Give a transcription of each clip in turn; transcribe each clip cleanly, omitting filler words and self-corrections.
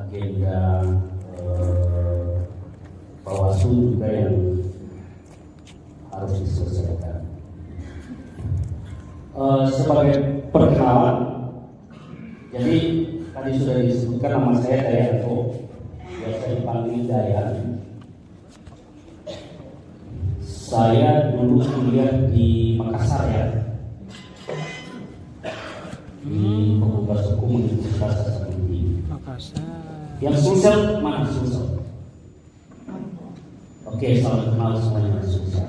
agenda Bawaslu juga yang harus diselesaikan. Sebagai perkenalan, jadi tadi sudah disebutkan nama saya Dayanto, biasa dipanggil Dayan. Saya dulu kuliah di Makassar ya, di Fakultas Hukum Universitas Hasanuddin. Yang Sulsel mana Sulsel? Oke, salam kenal semuanya Sulsel.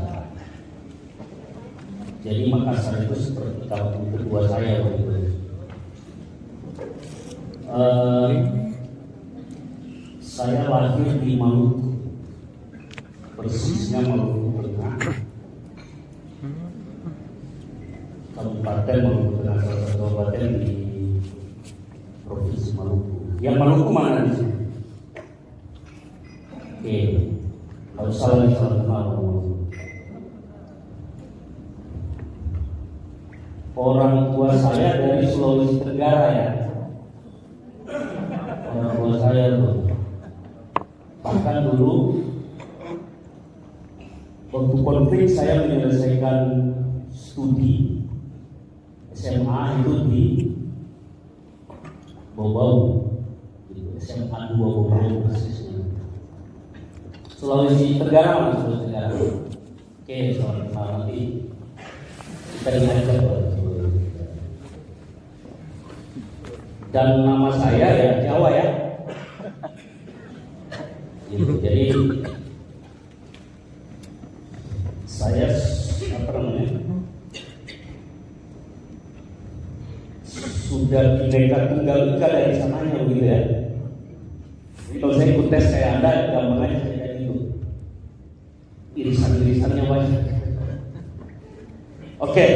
Jadi Makassar itu seperti kampung kedua saya begitu. Saya lahir di Maluku, persisnya Maluku Tengah, Kabupaten Maluku Tengah, salah satu kabupaten di Provinsi Maluku. Yang Maluku mana di sini? Oke, kalau salah kenal Maluku. Orang tua saya dari Sulawesi Tenggara ya. Orang tua saya tuh. Bahkan dulu waktu konflik saya menyelesaikan studi SMA itu di Bau-Bau, SMA 2 Bau-Bau persisnya. Sulawesi Tenggara mana Sulawesi Tenggara? Oke, selamat malam nanti kita diajak. Dan nama saya ya Jawa ya. Gitu. Jadi saya sudah bineka tunggal ika dari sananya begitu ya. Jadi kalau saya ikut tes kayak Anda, gampang aja saya jadi itu. Irisan-irisannya banyak. Oke.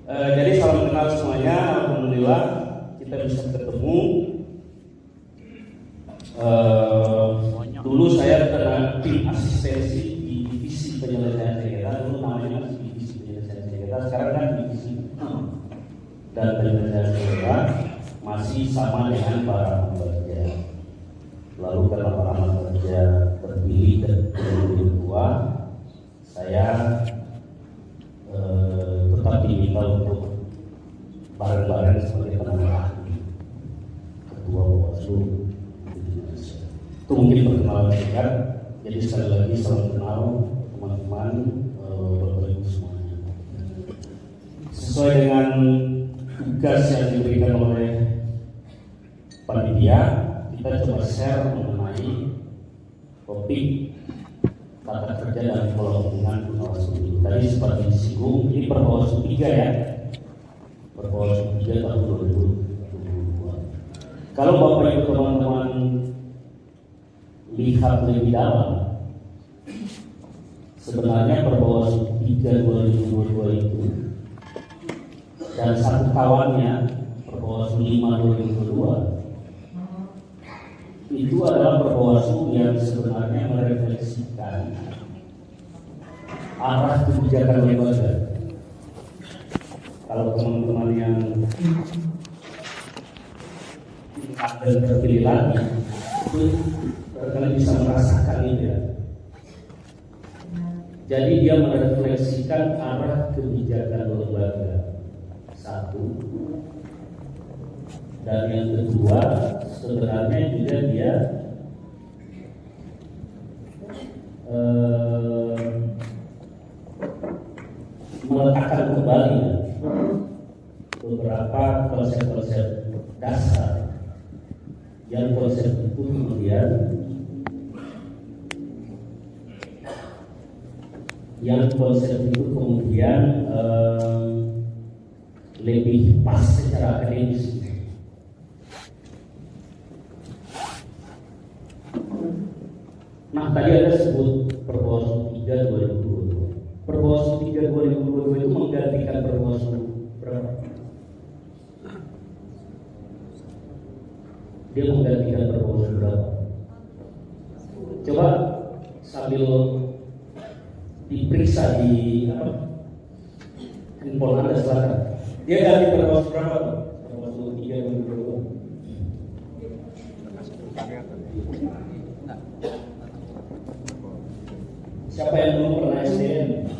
Jadi salam kenal semuanya, alhamdulillah kita bisa ketemu. Dulu saya pernah tim asistensi di divisi penyelesaian sengketa, dulu namanya masih divisi penyelesaian sengketa, sekarang kan divisi dan penyelesaian sengketa masih sama dengan para pekerja. Lalu karena para pekerja terpilih dan lebih tua, saya tetap diminta untuk bareng-bareng sebagai penambah ketua Bawaslu Indonesia. Itu mungkin perkenalan singkat. Jadi sekali lagi salam kenal teman-teman, Bapak Ibu semuanya. Sesuai dengan tugas yang diberikan oleh panitia, kita coba share mengenai topik tata kerja dan pola hubungan Bawaslu. Tadi seperti disinggung, ini per Bawaslu 3 ya. Per Bawaslu 3 tahun 2022. Kalau Bapak Ibu teman-teman lihat lebih dalam, sebenarnya per Bawaslu 3 2022 itu dan satu kawannya per Bawaslu 5 2022 itu adalah per Bawaslu yang sebenarnya merefleksikan arah kebijakan lembaga. Kalau teman-teman yang akan terpilih lagi itu barangkali bisa merasakan itu ya. Jadi dia merefleksikan arah kebijakan lembaga satu, dan yang kedua sebenarnya juga dia meletakkan kembali beberapa konsep-konsep dasar yang konsep itu kemudian lebih pas secara akademis. Nah, tadi ada sebut Perbawaslu 3 2022. Perbawaslu 3 2022 itu menggantikan Perbawaslu berapa? Dia menggantikan Perbawaslu berapa? Coba sambil diperiksa di handphone Anda silakan. Dia ganti Perbawaslu berapa? Perbawaslu 3 2022. Siapa yang belum pernah SDM?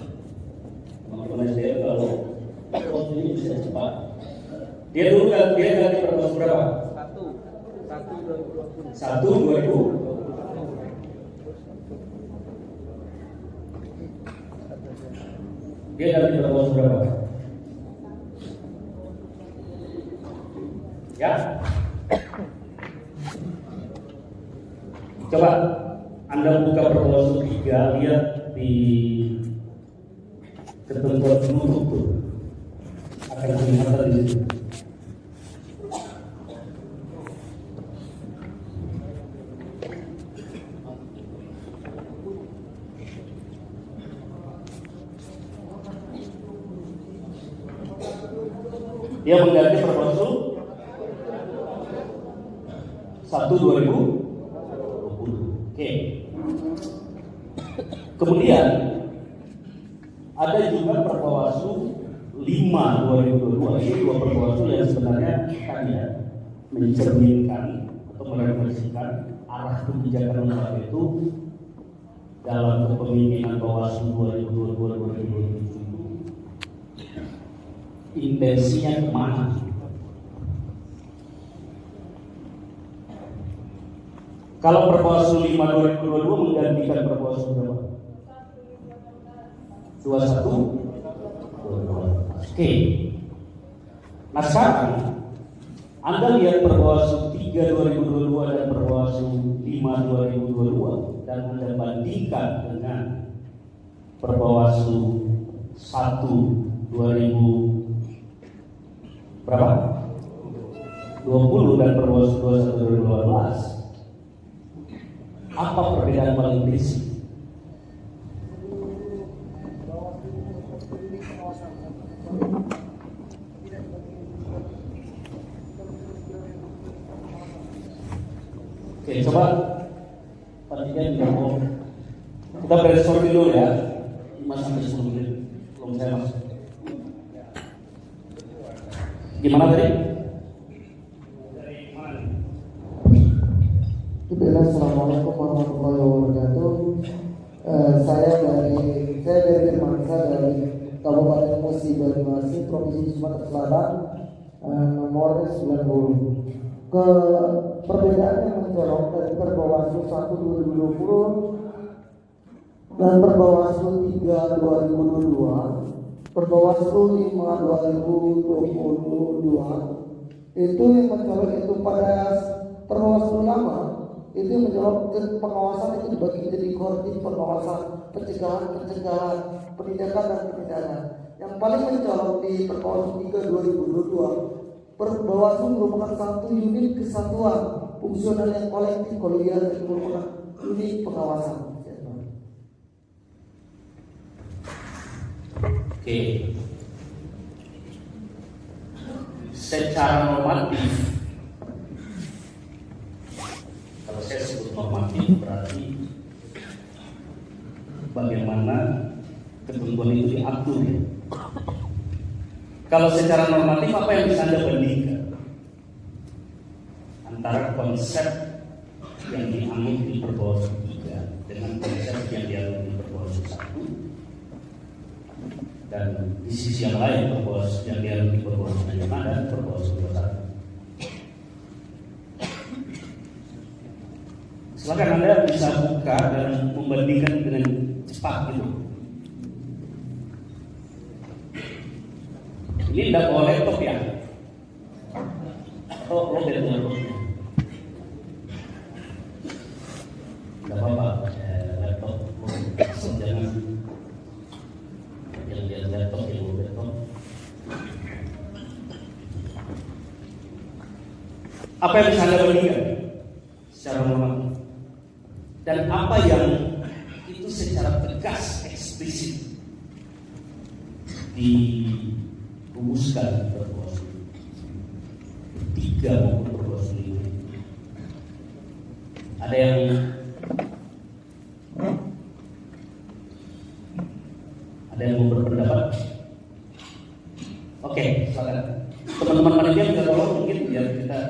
Pernah SDM kalau ini bisa cepat. Dia dulu dia ganti perpres berapa? 1/2020. Dia ganti perpres berapa? Ya. Coba Anda buka perpres 3, lihat di ketentuan penutup tuh akan kelihatan di situ. Dia mengganti perpres 1/2020. Oke. Kemudian ada juga Perbawaslu 5/2022. Ini dua Perbawaslu yang sebenarnya tadi mencerminkan atau merefleksikan arah kebijakan lembaga itu dalam kepemimpinan Bawaslu 2022-2027 itu intensinya kemana? Kalau Perbawaslu 5/2022 menggantikan Perbawaslu berapa? 21. Oke. Nah sekarang Anda lihat Perbawaslu 3/2022 dan Perbawaslu 5/2022 dan Anda bandingkan dengan Perbawaslu 1/2000 berapa? 20 dan Perbawaslu 21/2018. Apa perbedaan paling basic? Oke, coba perhatikan dulu. Kita brainstorming dulu ya. 5-10 menit belum saya masuk. Gimana tadi? Assalamualaikum warahmatullahi wabarakatuh. Saya dari Firmansa dari Kabupaten Musi Banyuasin, Provinsi Sumatera Selatan, nomor 90. Perbedaan yang mencolok dari Perbawaslu 1/2020 dan Perbawaslu 3/2022, Perbawaslu 5/2022 itu yang mencolok itu pada Perbawaslu lama itu menjawab pengawasan itu dibagi jadi koordinatif pengawasan, pencegahan, penindakan dan penindakan. Yang paling mencolok di Perbawaslu 3/2022, Perbawaslu merupakan satu unit kesatuan fungsional yang kolektif kolegial dan merupakan unit pengawasan. Oke. Secara normatif, kalau saya sebut normatif berarti bagaimana ketentuan itu diatur. Kalau secara normatif apa yang bisa Anda bandingkan antara konsep yang dianut di Perbawaslu 3 dengan konsep yang dianut di Perbawaslu 1 dan di sisi yang lain Perbawaslu yang dianut di Perbawaslu 5 dan Perbawaslu 21. Silakan Anda bisa buka dan membandingkan dengan cepat gitu. Ini tidak bawa laptop ya? Oh, lo dari laptopnya. Tidak apa-apa, laptop jangan yang lihat laptop yang bawa laptop. Apa yang bisa Anda bandingkan secara normal? Dan apa yang itu secara tegas, eksplisit dirumuskan Perbawaslu 3 maupun Perbawaslu 5. Ada yang mau berpendapat? Oke, silakan. Teman-teman panitia bisa tolong mungkin biar kita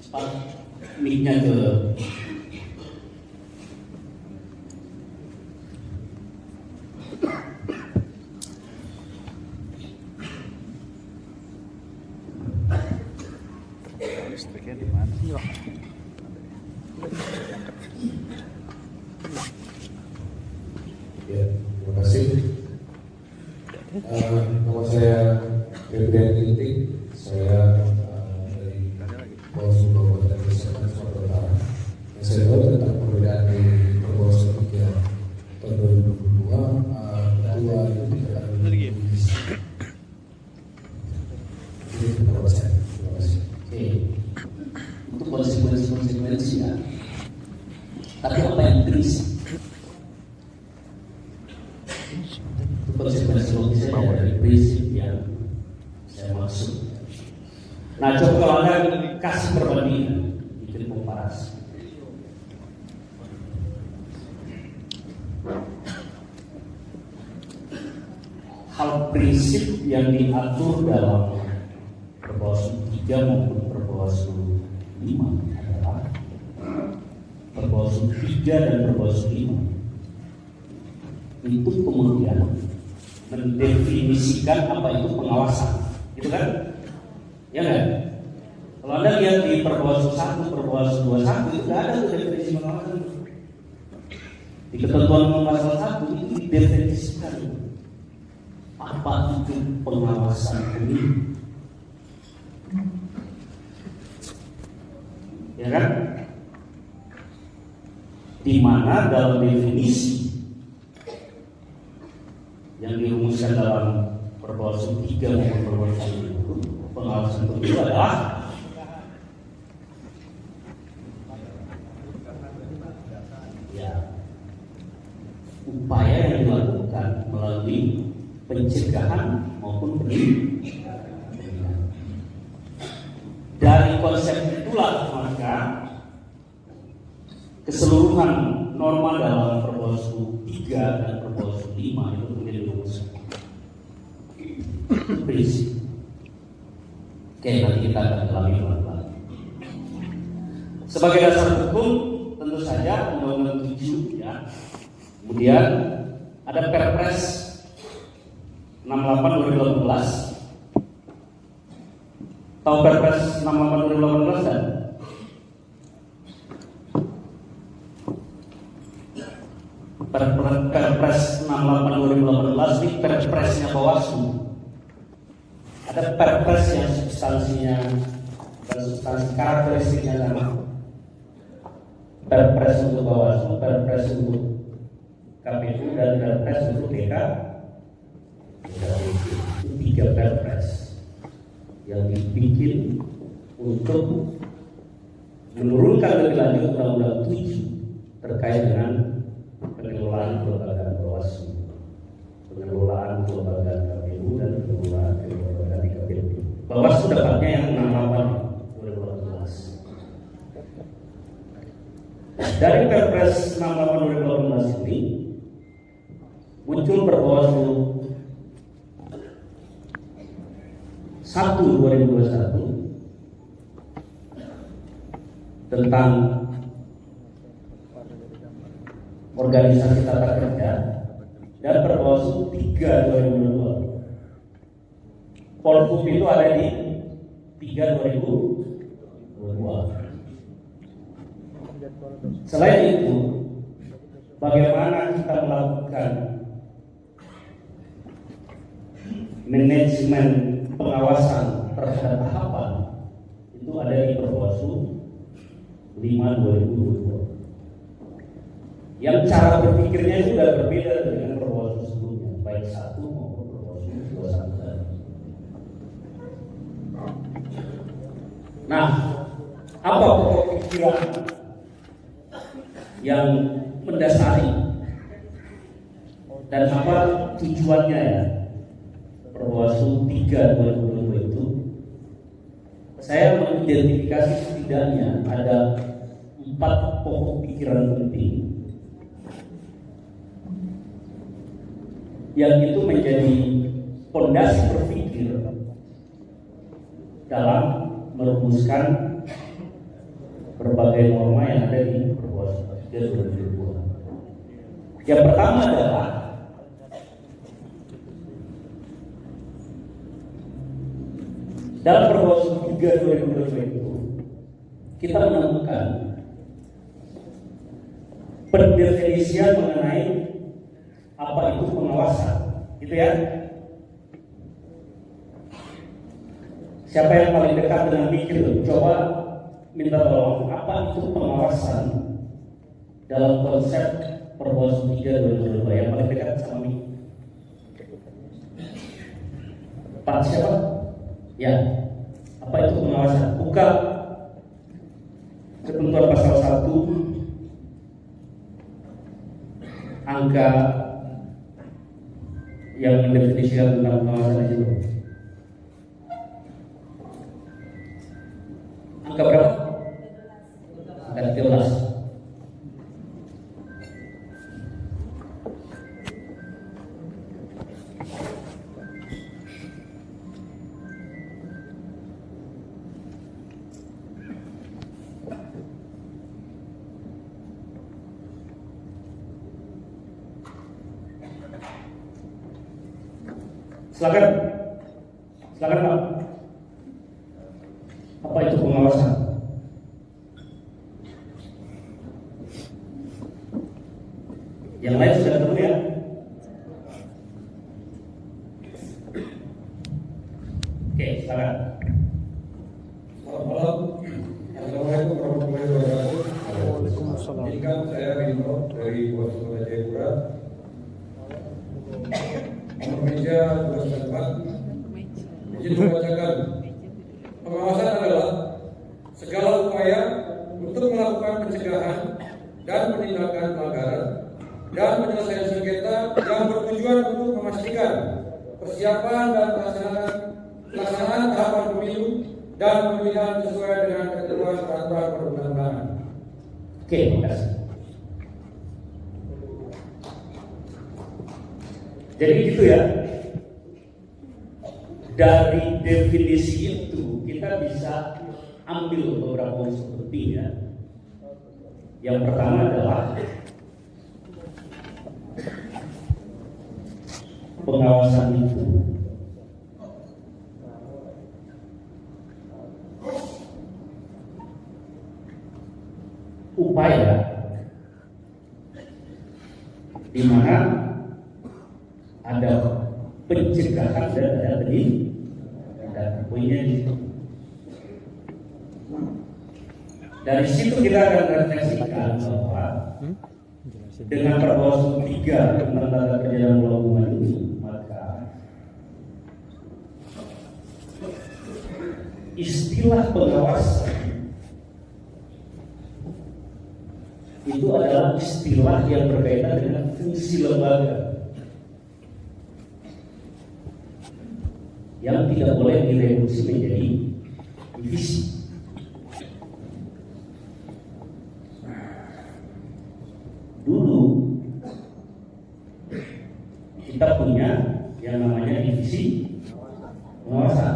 cepat mic-nya ke listriknya di mana? Ya, terima kasih. Nama saya Febrian Ginting. Saya dari Bawaslu Kabupaten Sleman, Sumatera Utara. Yang saya tahu tentang perbedaan di Perbawaslu 3 tahun 2022, ketua itu tidak akan direvisi. Ini pendapat saya. Terima kasih. oke. Itu konsekuensi ya. Tapi apa yang berisi? Itu konsekuensi logisnya dari prinsip yang saya maksud. Nah, coba kalau Anda kasih perbandingan, bikin komparasi. Hal prinsip yang diatur dalam Perbawaslu 3 maupun Perbawaslu 5 adalah Perbawaslu 3 dan Perbawaslu 5 itu kemudian mendefinisikan apa itu pengawasan, gitu kan? Ya kan? Kalau Anda lihat di Perbawaslu 1, Perbawaslu 21 itu tidak ada tuh definisi pengawasan. Di ketentuan pasal 1 itu didefinisikan apa itu pengawasan pemilu. Ya kan? Di mana dalam definisi yang dirumuskan dalam Perbawaslu 3 maupun Perbawaslu 5, pengawasan pemilu adalah ya upaya yang dilakukan melalui pencegahan maupun pencegahan. Dari konsep itulah maka keseluruhan norma dalam Perbawaslu 3 dan Perbawaslu 5 itu kemudian dirumuskan. Prinsip. Oke, nanti kita akan dalami pelan-pelan. Sebagai dasar hukum tentu saja Undang-Undang 7 ya. Kemudian ada Perpres 68/2018. Tahu Perpres 68/2018 kan? Perpres 68/2018 ini perpresnya Bawaslu. Ada perpres yang substansinya dan substansi karakteristiknya sama. Perpres untuk Bawaslu, perpres untuk KPU dan perpres untuk DK. Itu 3 perpres yang dibikin untuk menurunkan lebih lanjut Undang-Undang 7 terkait dengan pengelolaan kelembagaan Bawaslu, pengelolaan kelembagaan KPU dan pengelolaan kelembagaan di KPU. Bawaslu dapatnya yang 68/2018. Dari Perpres 68/2018 ini muncul Perbawaslu 1/2021 tentang organisasi tata kerja dan Perbawaslu 3/2022. Polhum itu ada di 3/2022. Selain itu, bagaimana kita melakukan manajemen pengawasan terhadap tahapan itu ada di Perbawaslu 5/2022. Yang cara berpikirnya itu sudah berbeda dengan Perbawaslu sebelumnya, baik 1 maupun Perbawaslu 21 tadi. Nah, apa pokok pikiran yang mendasari dan apa tujuannya ya Perbawaslu 3/2022 itu? Saya mengidentifikasi setidaknya ada 4 pokok pikiran penting yang itu menjadi fondasi berpikir dalam merumuskan berbagai norma yang ada di Perpres 3/2022. Yang pertama adalah dalam Perpres 3/2022 itu kita menemukan pendefinisian mengenai apa itu pengawasan, gitu ya. Siapa yang paling dekat dengan mikir? Coba minta tolong, apa itu pengawasan dalam konsep Perpres 3/2022 yang paling dekat sama mikir? Pak siapa? Ya, apa itu pengawasan? Buka ketentuan pasal 1 angka yang mendefinisikan tentang pengawasan itu. Angka berapa? Angka 13. Silakan Pak. Apa itu pengawasan? Yang lain sudah ketemu ya? Oke, silakan. Selamat malam. Assalamualaikum warahmatullahi wabarakatuh. Waalaikumsalam. Ini kan saya Rino dari Bawaslu Jayapura. Nomor meja 294. Izin membacakan. Pengawasan adalah segala upaya untuk melakukan pencegahan dan penindakan pelanggaran dan penyelesaian sengketa yang bertujuan untuk memastikan persiapan dan pelaksanaan tahapan pemilu dan pemilihan sesuai dengan ketentuan peraturan perundang-undangan. Oke, terima kasih. Jadi gitu ya. Dari definisi itu kita bisa ambil beberapa unsur penting ya. Yang pertama adalah pengawasan itu upaya di mana ada pencegahan dan ada penindakan. Poinnya di situ. Dari situ kita akan refleksikan bahwa dengan Perpres 3 tentang tata perjalanan hubungan ini, maka istilah pengawasan itu adalah istilah yang berkaitan dengan fungsi lembaga yang tidak boleh direduksi menjadi divisi. Dulu kita punya yang namanya divisi pengawasan.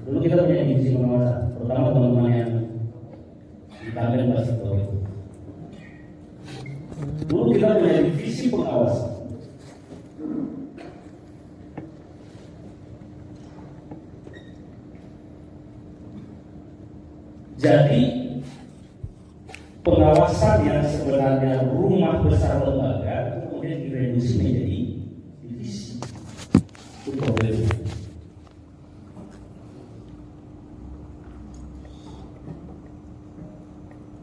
Dulu kita punya divisi pengawasan, terutama teman-teman yang di Tangerang Basket itu. Dulu kita punya divisi pengawasan. Jadi pengawasan yang sebenarnya rumah besar lembaga kemudian direduksi menjadi divisi. Itu problemnya.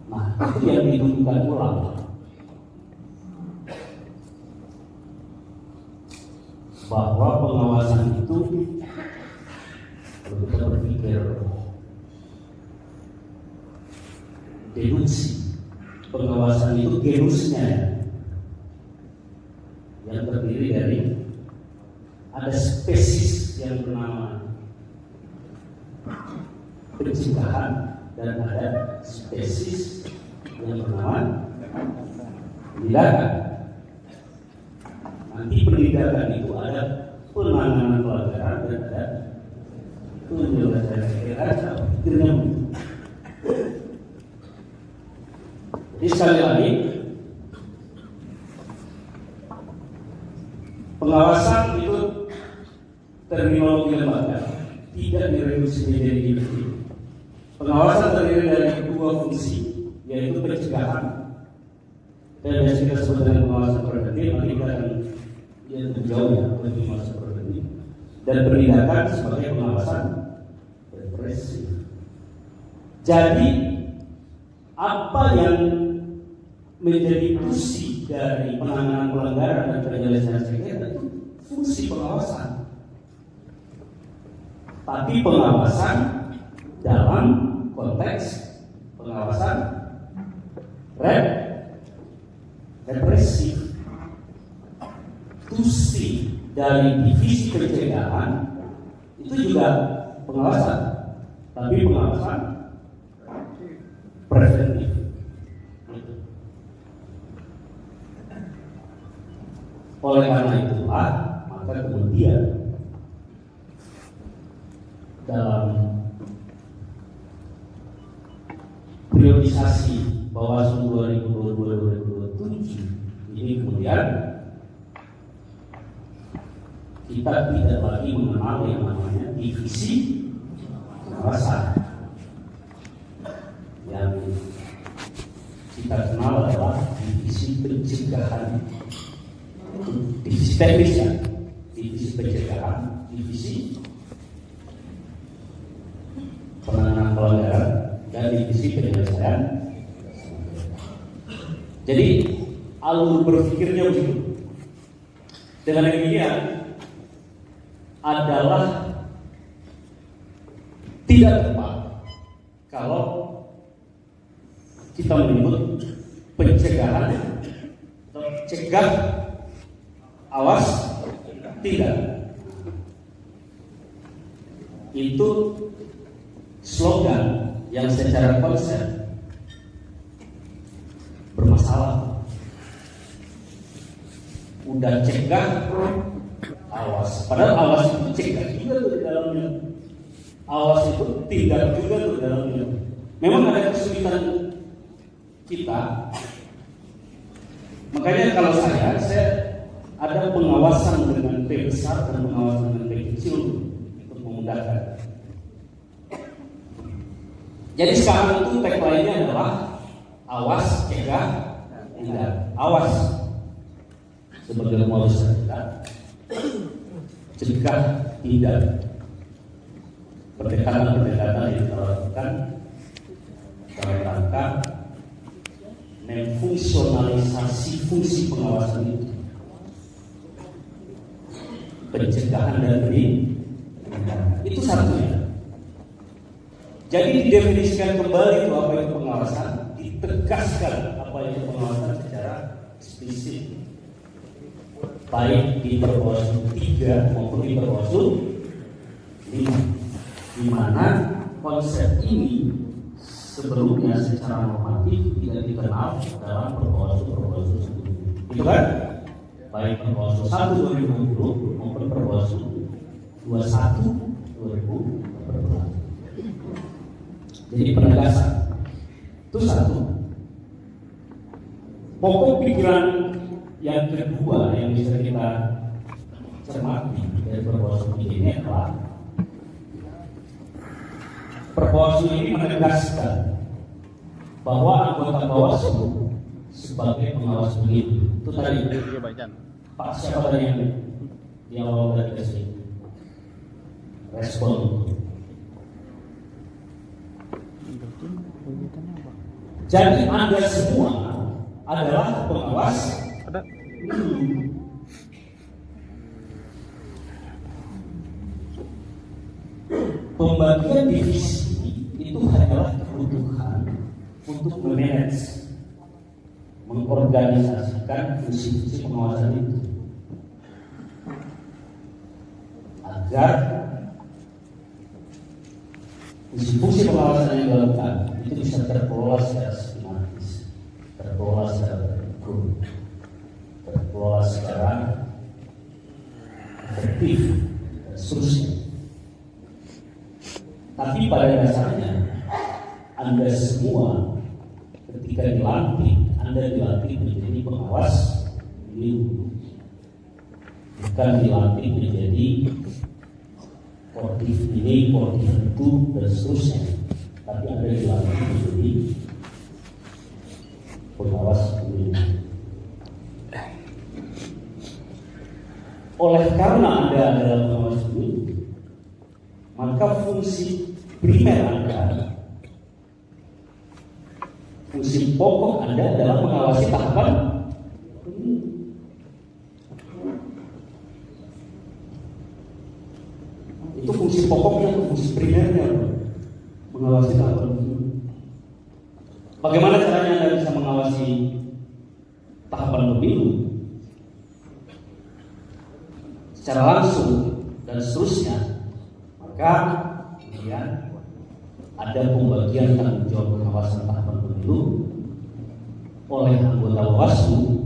Nah, itu yang didudukkan ulang. Bahwa pengawasan itu kalau kita berpikir deduksi, pengawasan itu genusnya yang terdiri dari ada spesies yang bernama pencegahan dan ada spesies yang bernama penindakan. Nanti penindakan itu sekali lagi, pengawasan itu terminologi lembaga, tidak direvisi menjadi divisi. Pengawasan terdiri dari dua fungsi, yaitu pencegahan. Dan biasa kita sebut dengan pengawasan preventif, nanti kita akan lebih jauh ya, lebih pengawasan preventif. Dan penindakan sebagai pengawasan represif. Jadi apa yang menjadi fungsi dari penanganan pelanggaran dan penyelesaian sengketa itu fungsi pengawasan. Tapi pengawasan dalam konteks pengawasan represif. Fungsi dari divisi pencegahan itu juga pengawasan, tapi pengawasan preventif. Oleh karena itulah, maka kemudian dalam priorisasi Bawaslu 2022-2027 ini kemudian kita tidak lagi mengenal yang namanya divisi pengawasan. Yang kita kenal adalah divisi pencegahan, divisi teknis ya, divisi pencegahan, divisi penanganan pelanggaran, dan divisi penyelesaian. Jadi alur berpikirnya begitu. Dengan demikian adalah tidak tepat kalau kita menyebut pencegahan atau cegah, awas, tidak. Itu slogan yang secara konsep bermasalah. Udah cegah, awas. Padahal awas itu cegah juga tuh di dalamnya. Awas itu tidak juga tuh di dalamnya. Memang ada kesulitan kita. Makanya kalau saya ada pengawasan dengan P besar dan pengawasan dengan P kecil untuk memudahkan. Jadi sekarang itu tagline-nya adalah awas, cegah, tidak. Awas sebagai modus kita, cegah, tidak. Pendekatan-pendekatan yang kita lakukan dalam rangka memfungsionalisasi fungsi pengawasan itu, pencegahan dan penindakan. Itu satunya. Jadi didefinisikan kembali itu apa itu pengawasan, ditegaskan apa itu pengawasan secara eksplisit, baik di Perbawaslu 3 maupun di Perbawaslu 5, di mana konsep ini sebelumnya secara normatif tidak dikenal dalam Perbawaslu sebelumnya. Itu kan? Baik Perbawaslu 1 2020 maupun Perbawaslu 21 2014. Jadi penegasan itu satu. Pokok pikiran yang kedua yang bisa kita cermati dari Perbawaslu ini adalah Perbawaslu ini menegaskan bahwa anggota Bawaslu sebagai pengawas pemilu itu tadi Pak siapa tadi yang di awal tadi kasih respon. Jadi Anda semua adalah pengawas. Pembagian divisi itu hanyalah kebutuhan untuk memanage, mengorganisasikan fungsi-fungsi pengawasan itu agar fungsi pengawasan yang dilakukan itu bisa terkelola secara sistematis, terkelola secara terukur, terkelola secara efektif, dan seterusnya. Tapi pada dasarnya Anda semua ketika dilantik Anda dilatih menjadi pengawas pemilu, bukan dilatih menjadi koordinator ini, koordinator itu, dan seterusnya. Tapi Anda dilatih menjadi pengawas pemilu. Oleh karena Anda adalah pengawas pemilu, maka fungsi primer Anda, fungsi pokok Anda adalah mengawasi tahapan pemilu. Itu fungsi pokoknya, fungsi primernya, mengawasi tahapan pemilu. Bagaimana caranya Anda bisa mengawasi tahapan pemilu? Secara langsung dan seterusnya, maka kemudian ada pembagian tanggung jawab pengawasan tahapan pemilu oleh anggota Bawaslu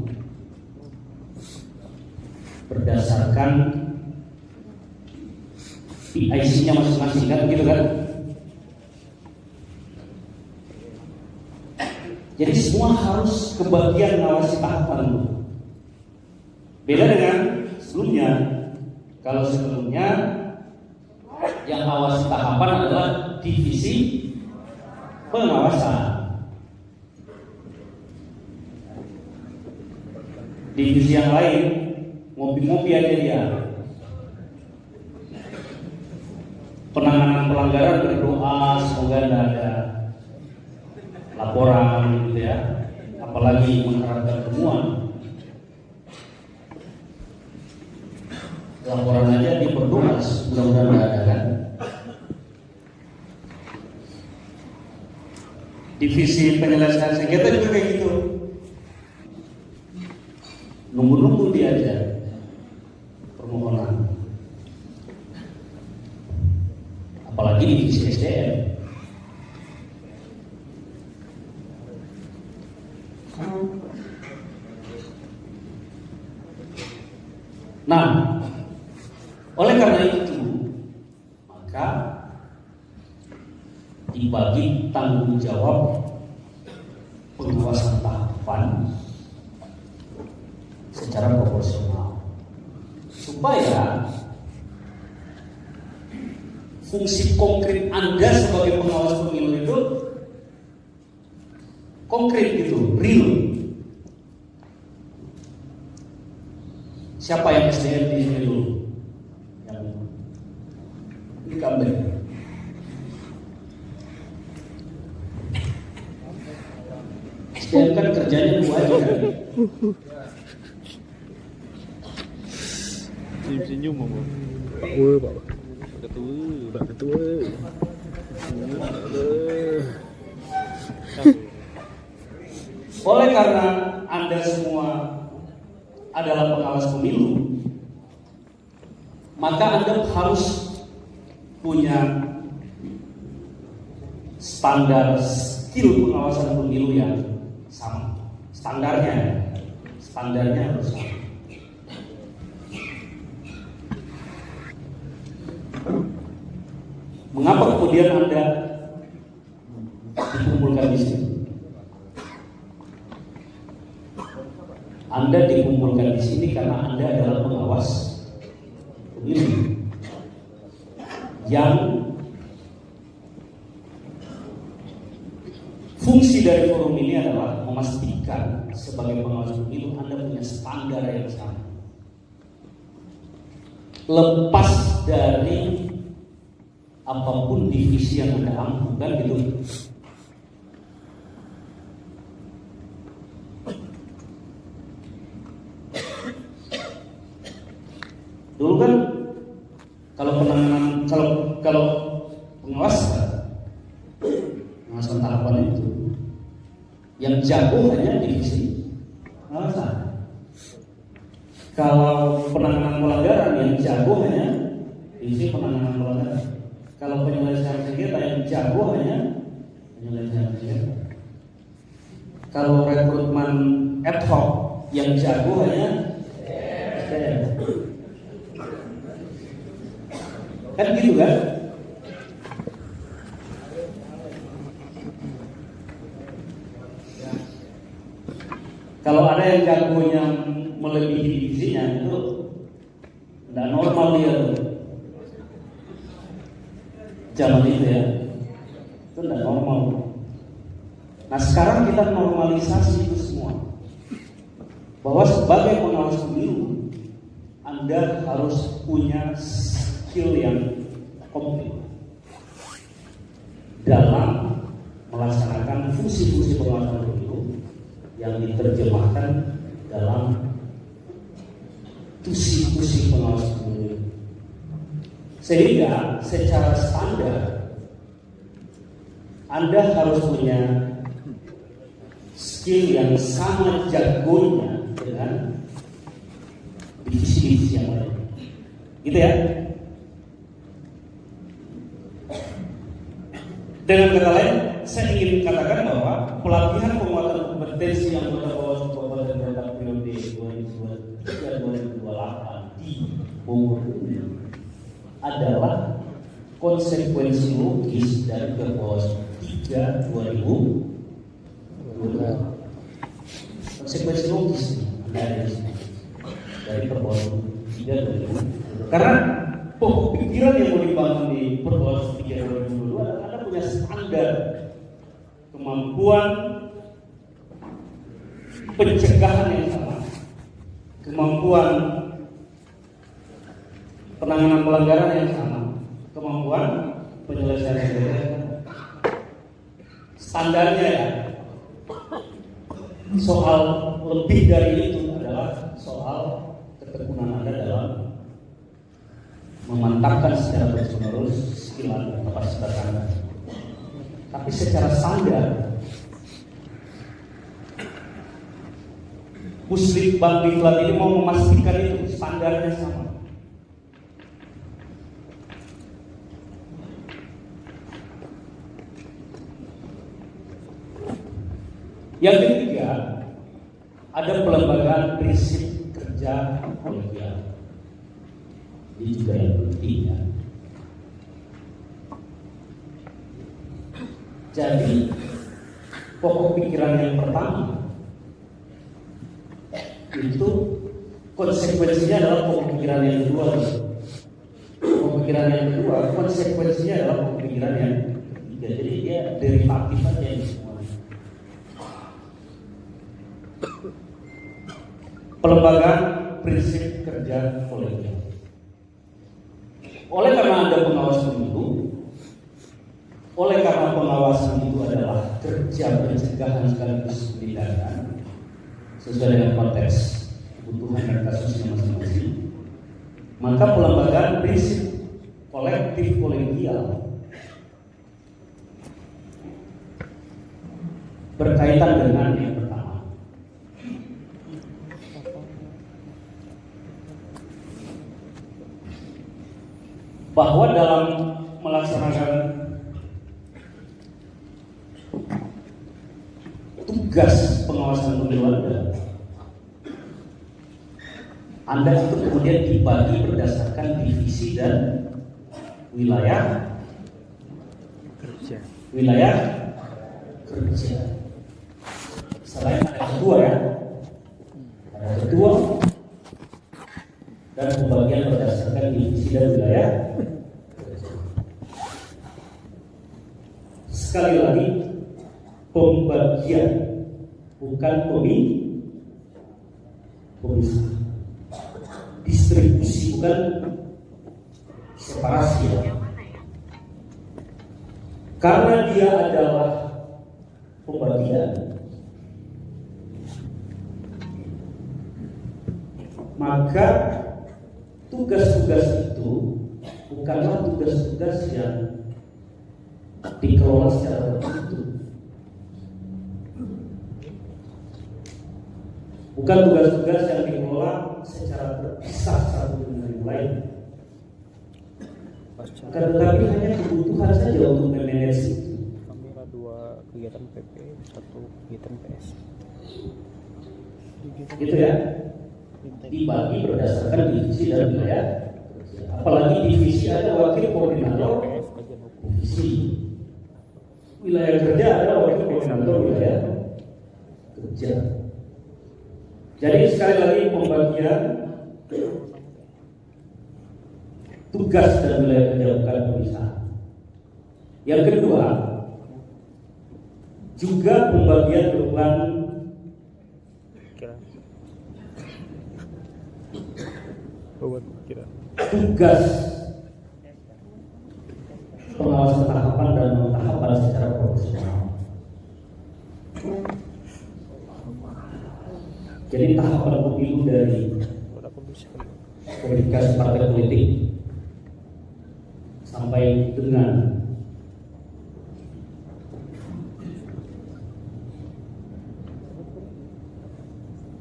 berdasarkan PIC-nya masing-masing, kan begitu kan? Jadi semua harus kebagian mengawasi tahapan pemilu. Beda dengan sebelumnya. Kalau sebelumnya yang awasi tahapan adalah divisi pengawasan. Divisi yang lain ngopi-ngopi aja dia. Penanganan pelanggaran berdoa semoga tidak ada laporan gitu ya. Apalagi mengharapkan temuan. Laporan aja dia berdoa, mudah-mudahan tidak ada kan. Divisi penyelesaian sengketa juga kayak gitu. Nunggu-nunggu dia aja permohonan. Apalagi divisi SDM. Nah, oleh karena itu, maka dibagi tanggung jawab pengawasan tahapan secara proporsional supaya fungsi konkret Anda sebagai pengawas pemilu itu konkret gitu, real. Siapa yang SDM di sini dulu? Incumbent. SDM kan kerjanya dua aja kan? Senyum-senyum apa? Pak Tua, Pak. Ketua. Pak Ketua. Oleh karena Anda semua adalah pengawas pemilu, maka Anda harus punya standar skill pengawasan pemilu yang sama. Standarnya harus sama. Mengapa kemudian Anda dikumpulkan di sini? Anda dikumpulkan di sini karena Anda adalah pengawas pemilu yang fungsi dari forum ini adalah memastikan sebagai pengawas pemilu Anda punya standar yang sama. Lepas dari apapun divisi yang Anda ampukan gitu. Dulu kan kalau pengawasan tahapan itu yang jago hanya divisi pengawasan. Kalau penanganan pelanggaran yang jago hanya divisi penanganan pelanggaran. Kalau penyelesaian sengketa yang jago hanya penyelesaian sengketa. Kalau rekrutmen ad hoc yang jago hanya SDM. Kan gitu kan? Kalau ada yang jagonya melebihi divisinya itu tidak normal dia tuh. Zaman itu ya, itu tidak normal. Nah sekarang kita normalisasi itu semua, bahwa sebagai pengawas pemilu Anda harus punya skill yang komplit dalam melaksanakan fungsi-fungsi pengawasan pemilu yang diterjemahkan dalam tusi-tusi pengawas pemilu. Sehingga secara standar Anda harus punya skill yang sama jagonya dengan divisi-divisi yang lain. Gitu ya. Dengan kata lain, saya ingin katakan bahwa pelatihan penguatan kompetensi anggota Bawaslu Kabupaten Kota periode 2023-2028 di Bogor ini adalah konsekuensi logis dari Bawaslu 3 2022. Konsekuensi logis dari Bawaslu 3 2022. Karena pokok pikiran yang mau dibangun di Bawaslu 3 2022 adalah Anda punya standar kemampuan pencegahan yang sama, kemampuan penanganan pelanggaran yang sama, kemampuan penyelesaian sengketa yang sama. Standarnya ya, soal lebih dari itu adalah soal ketekunan Anda dalam memantapkan secara terus-menerus skill dan kapasitas Anda. Tapi secara standar, Puslit Bang Diklat ini mau memastikan itu standarnya sama. Yang ketiga, ada pelembagaan prinsip kerja kolegial. Ini juga yang penting ya. Jadi pokok pikiran yang pertama itu konsekuensinya adalah pokok pikiran yang kedua. Pokok pikiran yang kedua konsekuensinya adalah pokok pikiran yang ketiga. Jadi dia derivatif aja ini semuanya. Pelembagaan prinsip kerja kolegial. Oleh karena Anda pengawas pemilu, oleh karena pengawasan itu adalah kerja pencegahan sekaligus penindakan sesuai dengan konteks kebutuhan dan kasusnya masing-masing, maka pelembagaan prinsip kolektif kolegial berkaitan dengan yang pertama, bahwa dalam melaksanakan tugas pengawasan pemilu Anda itu kemudian dibagi berdasarkan divisi dan wilayah kerja. Selain ada ketua ya, ada ketua dan pembagian berdasarkan divisi dan wilayah kerja. Sekali lagi, pembagian bukan komisi, distribusi bukan separasi ya. Karena dia adalah pembagian, maka tugas-tugas itu bukanlah tugas-tugas yang dikelola secara tertutup. Bukan tugas-tugas yang dikelola secara terpisah satu dengan yang lain. Akan tetapi hanya kebutuhan saja untuk memanage itu. Kami ada 2 kegiatan PP, 1 kegiatan PS. Gitu ya. Dibagi berdasarkan divisi dan wilayah. Apalagi divisi ada wakil koordinator divisi. Wilayah kerja ada wakil koordinator wilayah kerja. Jadi sekali lagi pembagian tugas dan wilayah penjagaan pemisahan. Yang kedua, juga pembagian beban Kira. Buat kira. tugas pengawasan tahapan dan non-tahapan secara profesional. Jadi tahapan pemilu dari Berapa bisa? verifikasi partai politik sampai dengan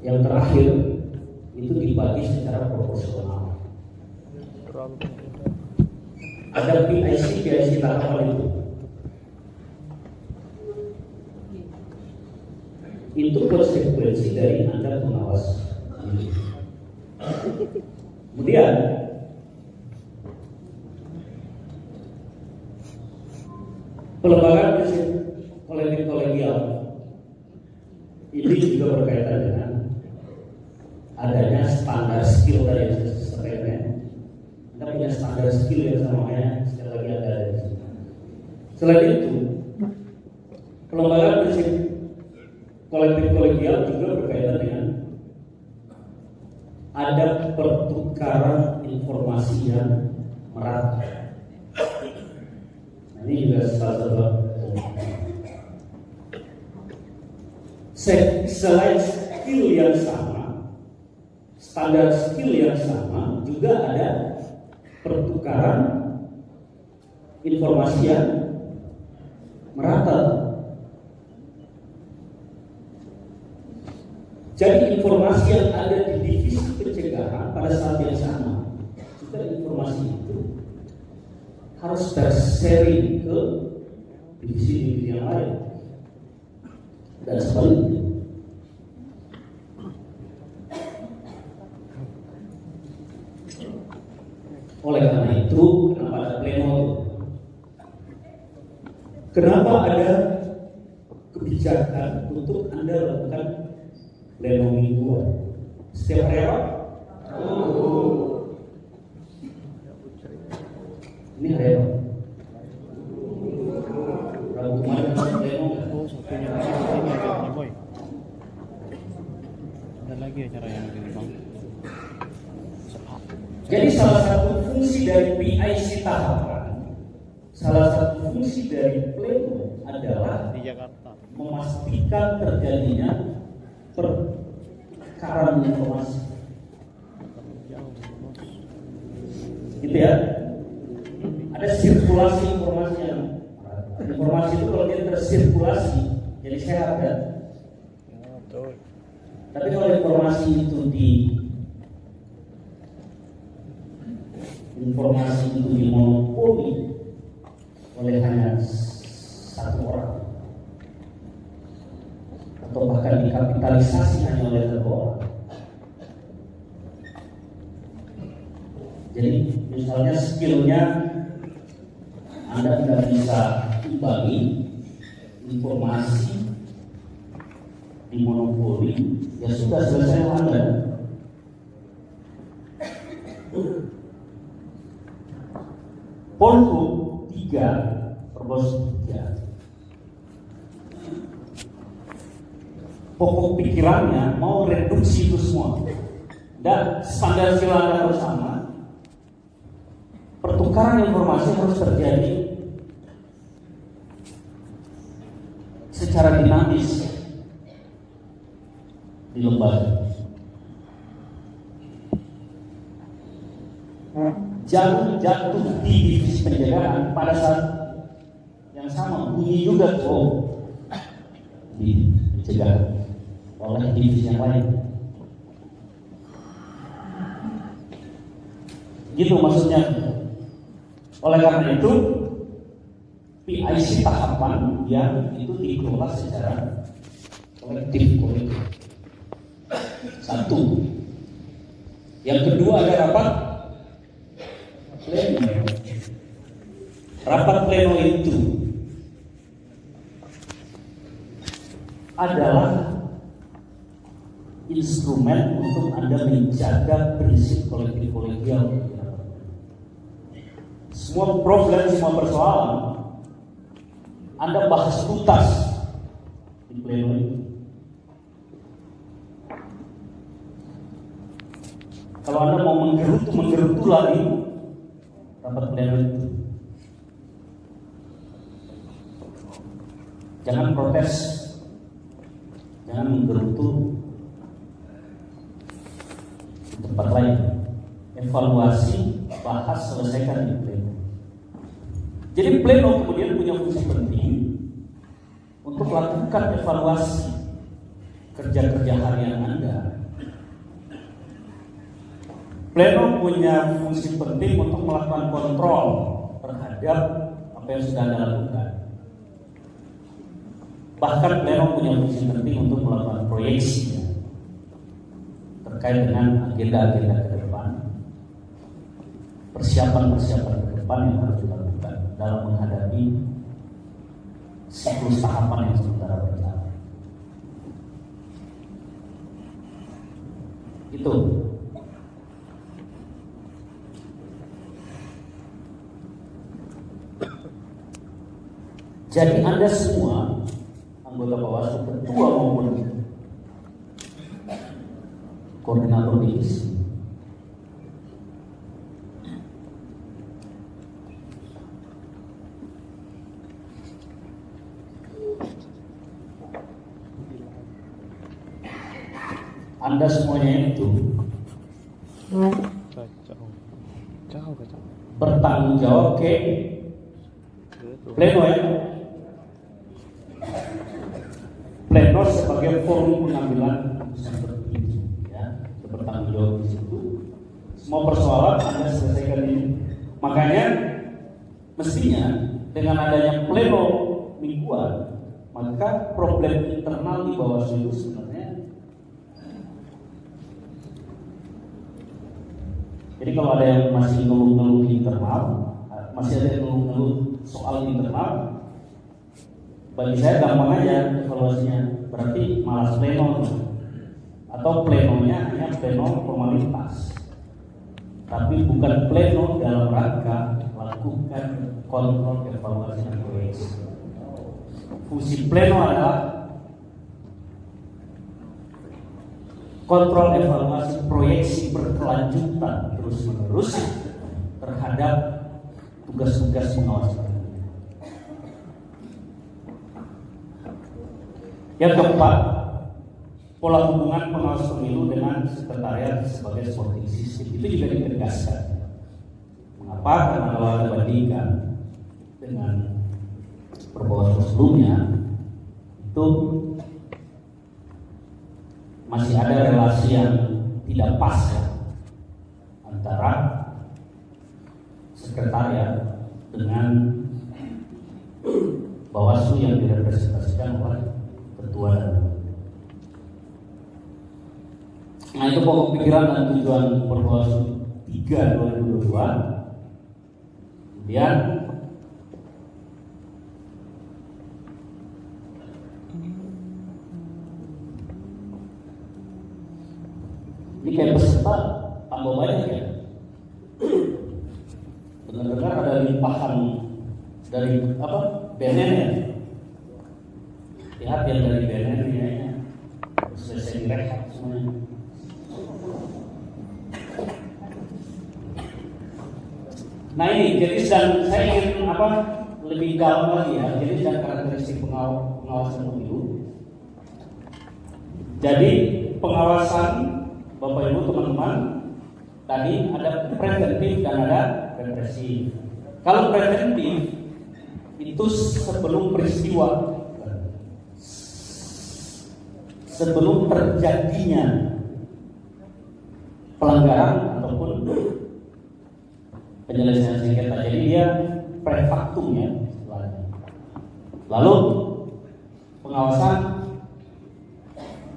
yang terakhir itu dibagi secara proporsional. Terlalu. Ada PIC tahapan itu konsekuensi dari Anda pengawas. Kemudian pelembagaan prinsip kolegial ini juga berkaitan dengan adanya standar skill dari SPM. Anda punya standar skill yang samanya sekali lagi ada di sini. Selain itu, pelembagaan prinsip kolegial juga berkaitan dengan ada pertukaran informasi yang merata. Nah, ini juga salah satu. Selain skill yang sama, standar skill yang sama, juga ada pertukaran informasi yang merata. Jadi informasi yang ada di divisi pencegahan pada saat yang sama, juga informasi itu harus tersharing ke divisi-divisi yang lain dan sebaliknya. Oleh karena itu, kenapa ada pleno? Kenapa ada kebijakan untuk Anda lakukan pleno mingguan setiap hari apa? Ini hari apa? Rabu kemarin pleno nggak? Oh, satunya lagi ini acaranya boy. Ada lagi acara yang di Bang. Jadi salah satu fungsi dari PIC tahapan, salah satu fungsi dari pleno adalah Di Jakarta. memastikan terjadinya pertukaran informasi. Gitu ya. Ada sirkulasi informasi yang informasi itu kalau dia tersirkulasi jadi sehat ya. Betul. Tapi kalau informasi itu dimonopoli oleh hanya satu orang atau bahkan dikapitalisasi hanya oleh satu orang. Jadi misalnya skillnya Anda tidak bisa imbangi, informasi dimonopoli, ya sudah selesai Anda. Polhum 3 Perbos 3 pokok pikirannya mau reduksi itu semua dan standar sila harus sama, pertukaran informasi harus terjadi secara dinamis di lembaga. Jangan jatuh di divisi penjagaan pada saat yang sama bunyi juga di penjagaan oleh divisi yang lain. Gitu maksudnya. Oleh karena itu PIC tahapan yang itu dikelola secara kolektif. Satu. Yang kedua ada rapat pleno. Rapat pleno itu adalah instrumen instrumen untuk Anda menjaga prinsip kolektif kolegial. Semua problem, semua persoalan Anda bahas tuntas di pleno itu. Kalau Anda mau menggerutu lagi rapat pleno itu, jangan protes, jangan menggerutu di tempat lain. Evaluasi, bahas, selesaikan di pleno. Jadi pleno kemudian punya fungsi penting untuk melakukan evaluasi kerja-kerja harian Anda. Pleno punya fungsi penting untuk melakukan kontrol terhadap apa yang sudah Anda lakukan. Bahkan pleno punya fungsi penting untuk melakukan proyeksi terkait dengan agenda-agenda ke depan, persiapan-persiapan ke depan yang harus dilakukan dalam menghadapi siklus tahapan yang sementara berjalan. Itu. Jadi Anda semua anggota Bawaslu, ketua maupun koordinator divisi, Anda semuanya itu Kacau. bertanggung jawab ke pleno ya. Pleno sebagai forum pengambilan keputusan tertinggi ya, bertanggung jawab di situ. Semua persoalan Anda selesaikan ini. Makanya mestinya dengan adanya pleno mingguan, maka problem internal di Bawaslu itu sebenarnya. Jadi kalau ada yang masih ngeluh-ngeluh internal, masih ada yang ngeluh-ngeluh soal internal, bagi saya gampang aja evaluasinya. Berarti malas pleno, atau plenonya hanya pleno formalitas, tapi bukan pleno dalam rangka melakukan kontrol, evaluasi, dan proyeksi. Fungsi pleno adalah kontrol, evaluasi, proyeksi berkelanjutan terus-menerus terhadap tugas-tugas pengawasan. Yang keempat, pola hubungan pengawas pemilu dengan sekretariat sebagai supporting system itu juga ditegaskan. Mengapa? Karena kalau Anda bandingkan dengan perbawaslu sebelumnya, itu masih ada relasi yang tidak pas ya, antara sekretariat dengan Bawaslu yang direpresentasikan oleh ketua dan nah itu pokok pikiran dan tujuan Perbawaslu 3 2022. Kemudian ini kayak peserta tambah banyak ya. Benar-benar ada limpahan dari BNN ya. Lihat yang dari BNN ya, selesai direhab semuanya. Nah ini jadi saya ingin lebih dalam lagi ya. Jadi dan karakteristik pengawasan pemilu. Jadi pengawasan Bapak Ibu teman-teman tadi ada preventif dan ada represif. Kalau preventif itu sebelum peristiwa, sebelum terjadinya pelanggaran ataupun penyelesaian sengketa. Jadi dia prefaktum ya istilahnya. Lalu pengawasan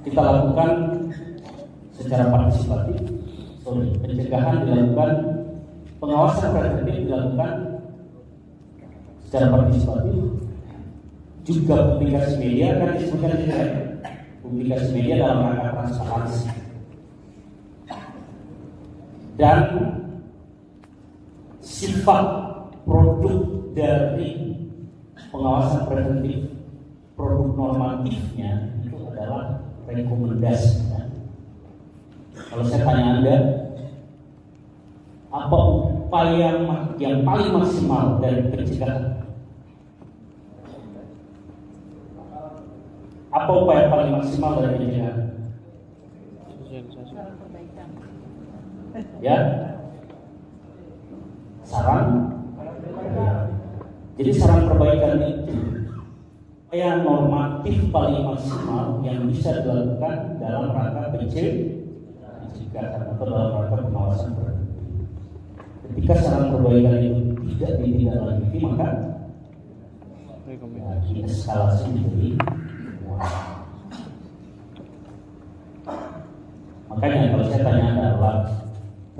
kita lakukan secara partisipatif. Pencegahan dilakukan, pengawasan preventif dilakukan secara partisipatif. Juga publikasi media kan disebutkan juga, publikasi media dalam rangka transparansi. dan sifat produk dari pengawasan preventif, produk normatifnya itu adalah rekomendasi. Kalau saya tanya Anda, apa upaya yang paling maksimal dari pencegahan? Apa upaya paling maksimal dari pencegahan? Ya, saran. Jadi saran perbaikan itu upaya normatif paling maksimal yang bisa dilakukan dalam rangka pencegahan atau dalam rangka pengawasan preventif. Ketika saran perbaikan itu tidak ditindaklanjuti, maka eskalasi menjadi makanya kalau saya tanya adalah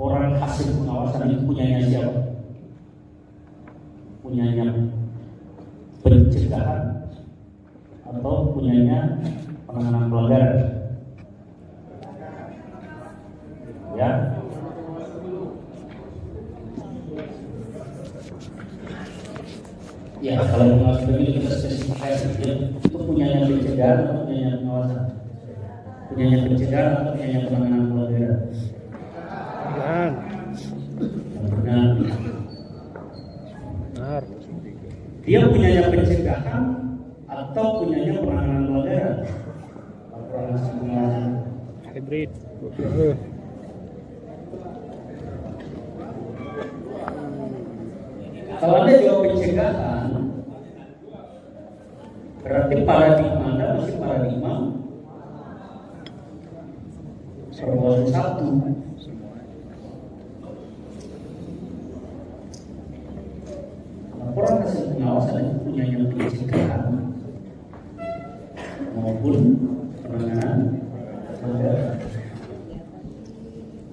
orang hasil pengawasan itu punyanya siapa? Punyanya pencegahan atau punyanya penanganan pelanggaran? Ya. Ya, kalau pengawasan begitu kita spesifikasi itu punyanya pencegahan atau punyanya pengawasan? Punyanya pencegahan atau punyanya penanganan pelanggaran? Benar. Dia punyanya pencegahan atau punyanya penanganan pelanggaran? Laporan hasil pengawasan Hybrid. Kalau Anda jawab pencegahan, berarti paradigma Anda masih paradigma perbuatan satu. Laporan hasil pengawasan itu punyanya pencegahan maupun penanganan pelanggaran.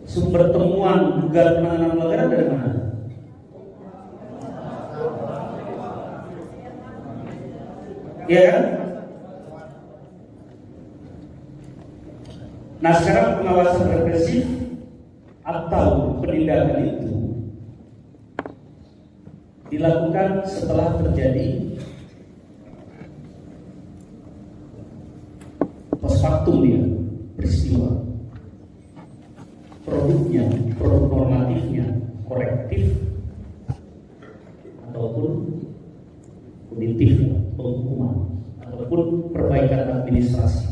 Sumber temuan dugaan penanganan pelanggaran dari mana? Ya kan? Nah sekarang pengawasan represif atau penindakan itu dilakukan setelah terjadi post factum dia peristiwa, produknya, produk normatifnya, korektif ataupun punitif, penghukuman ataupun perbaikan administrasi.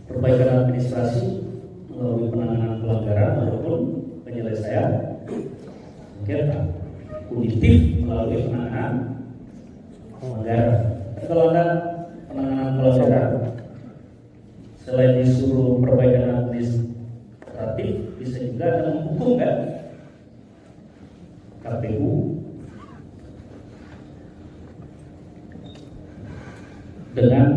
Perbaikan administrasi melalui penanganan pelanggaran ataupun penyelesaian sengketa. Punitif melalui penanganan pelanggaran. Kalau Anda penanganan pelanggaran selain disuruh perbaikan administratif, bisa juga Anda menghukum kan? KPU dengan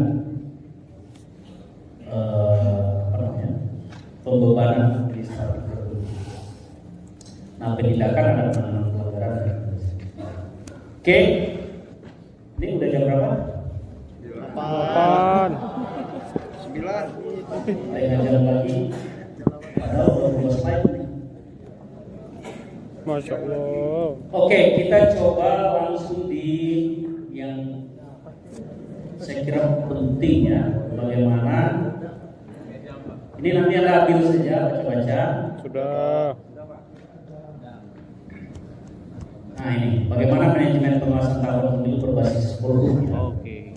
pembebanan administratif. Nah, penindakan ada penanganan pelanggaran. Oke, ini udah jam berapa? 8. 9. Saya jam lagi. Padahal belum slide nih. Masya Allah. Oke, kita coba langsung di yang saya kira penting ya, bagaimana ini nanti Anda ambil saja baca-baca. Sudah. Nah ini, bagaimana manajemen pengawasan tahapan pemilu berbasis polhum. Oke.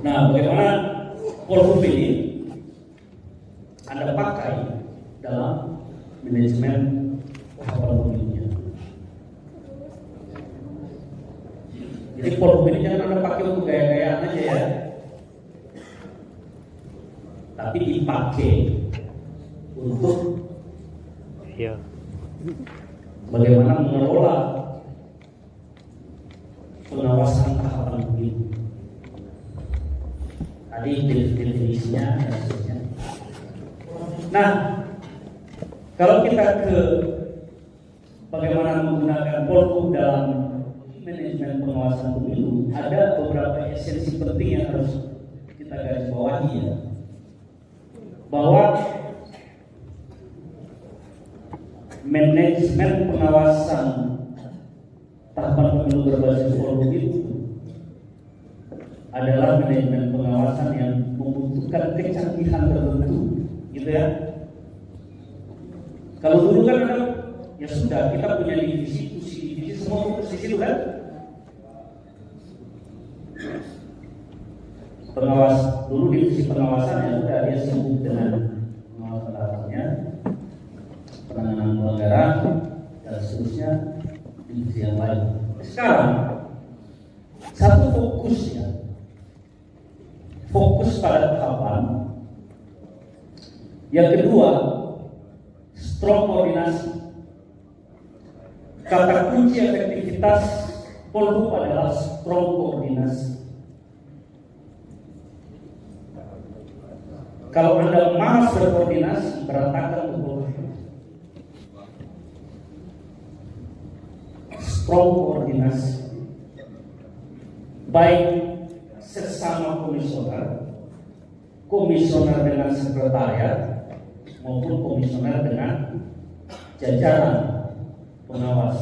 Nah, bagaimana polhum ini Anda pakai dalam manajemen tahapan pemilunya. Jadi polhum ini jangan Anda pakai untuk gaya-gayaan aja ya, tapi dipakai untuk Iya. bagaimana mengelola pengawasan tahapan pemilu. Tadi definisinya dan seterusnya. Nah, kalau kita ke bagaimana menggunakan polhum dalam manajemen pengawasan pemilu, ada beberapa esensi penting yang harus kita garis bawahi ya. Bahwa manajemen pengawasan tahapan pemilu berbasis forum itu adalah manajemen pengawasan yang membutuhkan kecanggihan tertentu, gitu ya. Kalau dulu kan ada, ya sudah kita punya divisi semua fokus di situ kan. Pengawas dulu divisi pengawasan yang sudah dia sibuk dengan pengawasan tahapannya, penanganan pelanggaran dan seterusnya divisi yang lain. Sekarang satu fokusnya fokus pada tahapan. Yang kedua, strong koordinasi. Kata kunci efektivitas Polhum adalah strong koordinasi. Kalau Anda malas berkoordinasi, berantakan betul. Strong koordinasi, baik sesama komisioner dengan sekretariat maupun komisioner dengan jajaran pengawas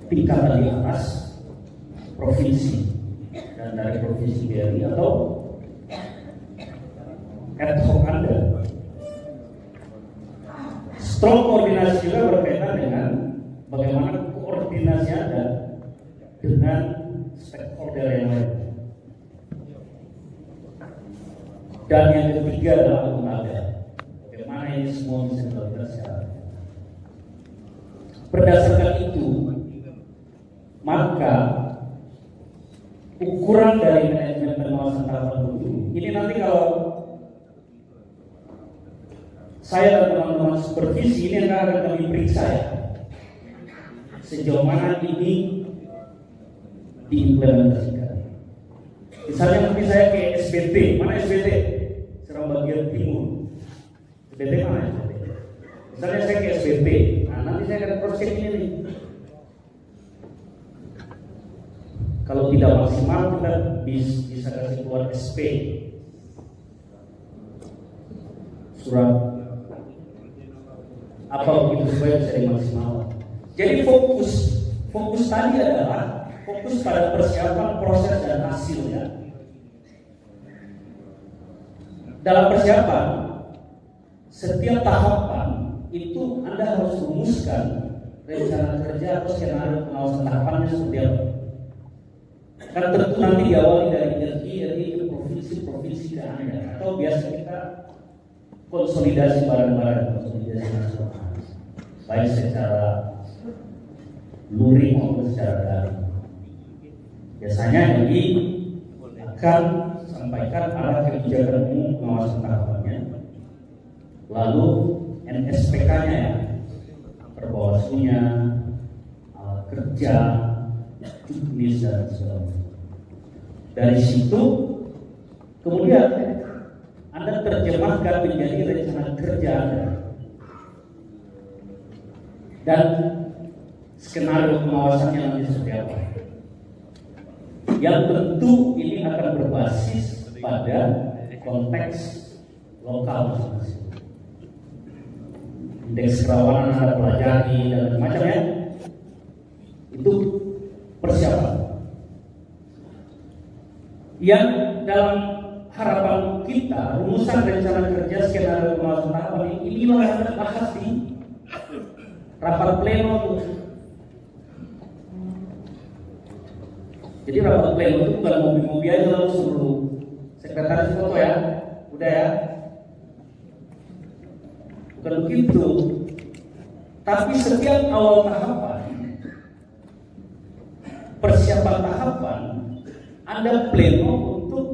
tingkatan di atas provinsi dan dari provinsi BRI atau ad hoc Anda. Strong koordinasi juga berkaitan dengan bagaimana koordinasi Anda dengan stakeholder yang lain. Dan yang ketiga adalah Anda. Bagaimana ini semua bisa dilakukan secara. Berdasarkan itu, maka ukuran dari manajemen pengawasan tahapan pemilu ini nanti kalau saya dan teman-teman supervisi ini akan kami periksa ya, sejauh mana ini diimplementasikan. Misalnya nanti saya ke SBT, mana SBT? Serang bagian timur. SBT mana SBT? Misalnya saya ke SBT, nah nanti saya akan cross check ini nih. Kalau tidak maksimal kita bisa kasih keluar SP, surat apa begitu supaya bisa dimaksimalkan. Jadi fokus tadi adalah fokus pada persiapan, proses dan hasilnya. Dalam persiapan, setiap tahapan itu Anda harus rumuskan rencana kerja atau skenario pengawasan tahapannya seperti apa. Karena tentu nanti diawali dari RI ke provinsi ke Anda, atau biasa kita konsolidasi barang-barang, konsolidasi nasional, baik secara luring maupun secara daring. Biasanya RI akan sampaikan arah kebijakan umum pengawasan tahapannya, lalu NSPK-nya ya, perbawaslunya, kerja, juknis dan sebagainya. Dari situ kemudian Anda terjemahkan menjadi rencana kerja Anda dan skenario pengawasannya nanti seperti apa. Yang tentu ini akan berbasis pada konteks lokal masing-masing. Indeks kerawanan Anda pelajari dan macamnya itu persiapan. Yang dalam harapan kita rumusan rencana kerja skenario pengawasan tahapan inilah yang kita bahas di rapat pleno. Jadi rapat pleno itu bukan mobil-mobil aja lalu suruh sekretaris foto ya, udah ya, bukan begitu. Tapi setiap awal tahapan, persiapan tahapan, Anda pleno untuk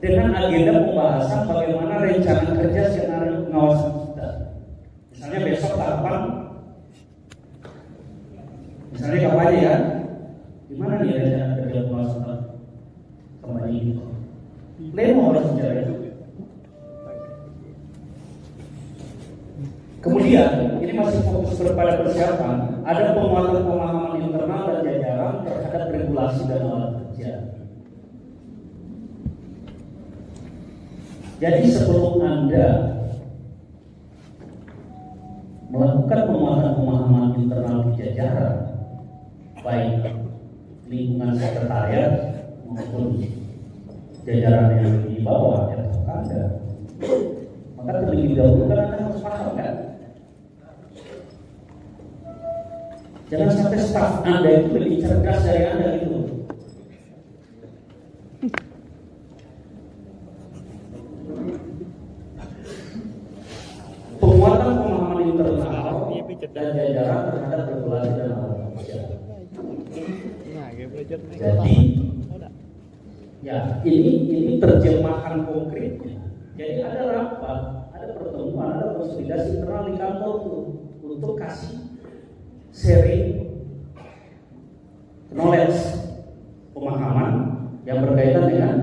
dengan agenda pembahasan bagaimana rencana kerja skenario pengawasan kita. Misalnya besok tahapan, misalnya kampanye ya, gimana nih rencana kerja pengawasan kampanye ini? Pleno harus bicara. Kemudian ini masih fokus kepada persiapan. Ada penguatan pemahaman internal dan jajaran terhadap regulasi dan alat kerja. Jadi sebelum Anda melakukan penguatan pemahaman internal di jajaran, baik lingkungan sekretariat maupun jajaran yang di bawah ya Anda, maka terlebih dahulu kan Anda harus paham kan, jangan sampai staf Anda itu lebih cerdas dari Anda gitu. Penguatan pemahaman internal dan jajaran terhadap regulasi dan alat manusia. Jadi, ya ini terjemahan konkretnya. Jadi ada rapat, ada pertemuan, ada konsolidasi internal di kantor tuh untuk kasih sharing knowledge, pemahaman yang berkaitan dengan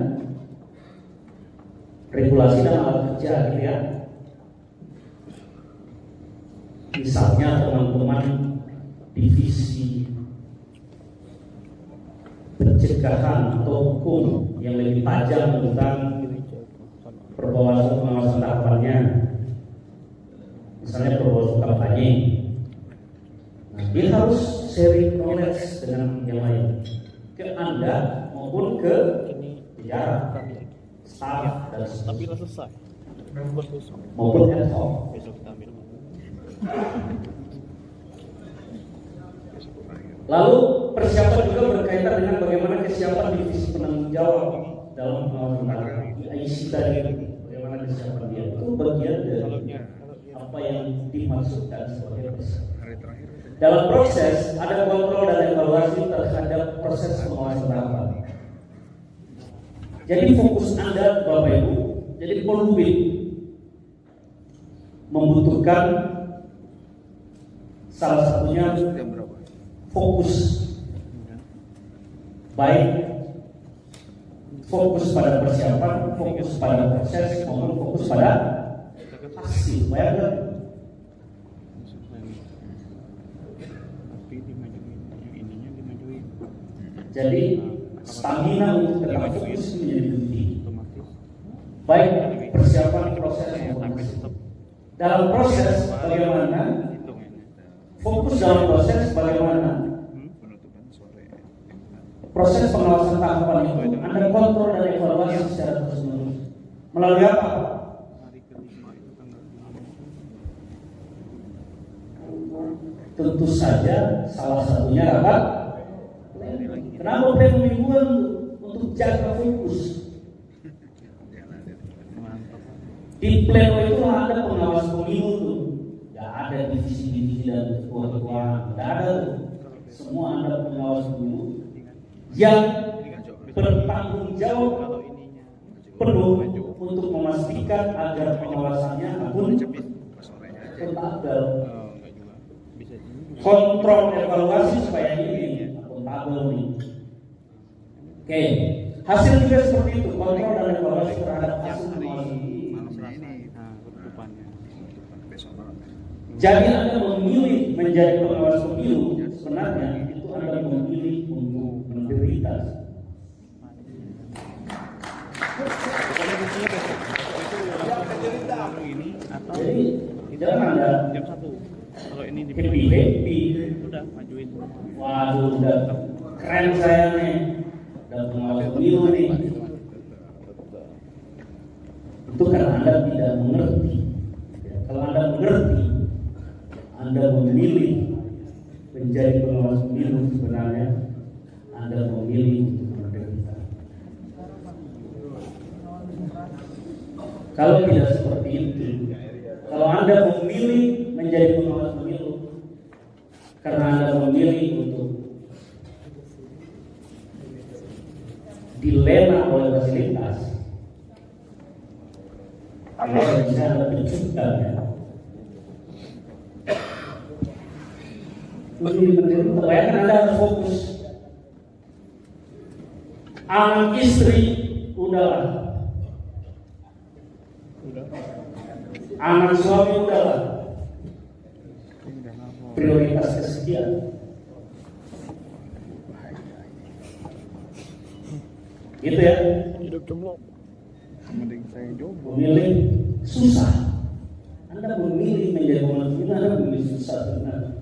regulasi dan alat kerja, gitu ya. Misalnya teman-teman divisi pencegahan atau hukum yang lebih tajam tentang pengawasan tahapannya, misalnya pengawasan kampanye, nah, dia harus sharing knowledge dengan yang lain ke Anda maupun ke jajaran, staff dan Tapi udah selesai. maupun ad hoc. Besok kita ambil. Lalu persiapan juga berkaitan dengan bagaimana kesiapan divisi penanggung jawab dalam pengawasan tahapan IC tadi, bagaimana kesiapan dia itu bagian dari apa yang dimaksudkan sebagai persiapan. Dalam proses ada kontrol dan evaluasi terhadap proses pengawasan tahapan. Jadi fokus Anda Bapak Ibu, jadi Polhubin membutuhkan salah satunya fokus, baik fokus pada persiapan, fokus pada proses, maupun fokus pada hasil. Bayangkan. Jadi stamina untuk tetap fokus menjadi penting. Baik persiapan, proses, maupun hasil. Dalam proses bagaimana? Fokus dalam proses bagaimana proses pengawasan tahapan itu Anda kontrol dan evaluasi secara terus-menerus melalui apa? Tentu saja salah satunya rapat. Kenapa pleno mingguan untuk jaga fokus? Di pleno itu ada pengawas pemilu tuh. Ada divisi-divisi dan ketua-ketua, tidak ada tuh. Semua ada pengawas pemilu yang bertanggung jawab penuh untuk memastikan agar pengawasannya akun, akuntabel, kontrol evaluasi supaya ini akuntabel nih. Oke, hasil juga seperti itu, kontrol dan evaluasi terhadap hasil pengawasan. Jadi Anda memilih menjadi pengawas pemilu, sebenarnya itu Anda memilih untuk menderita. Jadi jangan Anda jam 1. Kalau ini happy, udah majuin. waduh udah keren saya nih, udah pengawas pemilu nih. Itu karena Anda tidak mengerti. Kalau Anda mengerti, Anda memilih menjadi pengawas pemilu, sebenarnya Anda memilih untuk menderita. Kalau tidak seperti itu, kalau Anda memilih menjadi pengawas pemilu karena Anda memilih untuk dilema oleh fasilitas, Anda bisa lebih cepat ya. Bayangkan Anda harus fokus. Anak istri udahlah, anak suami udahlah, prioritas kesekian. Gitu ya. Hidup jomblo. Mending saya jomblo. Memilih susah. Anda Anda memilih menjadi pembantu pimpinan, Anda memilih susah sebenarnya.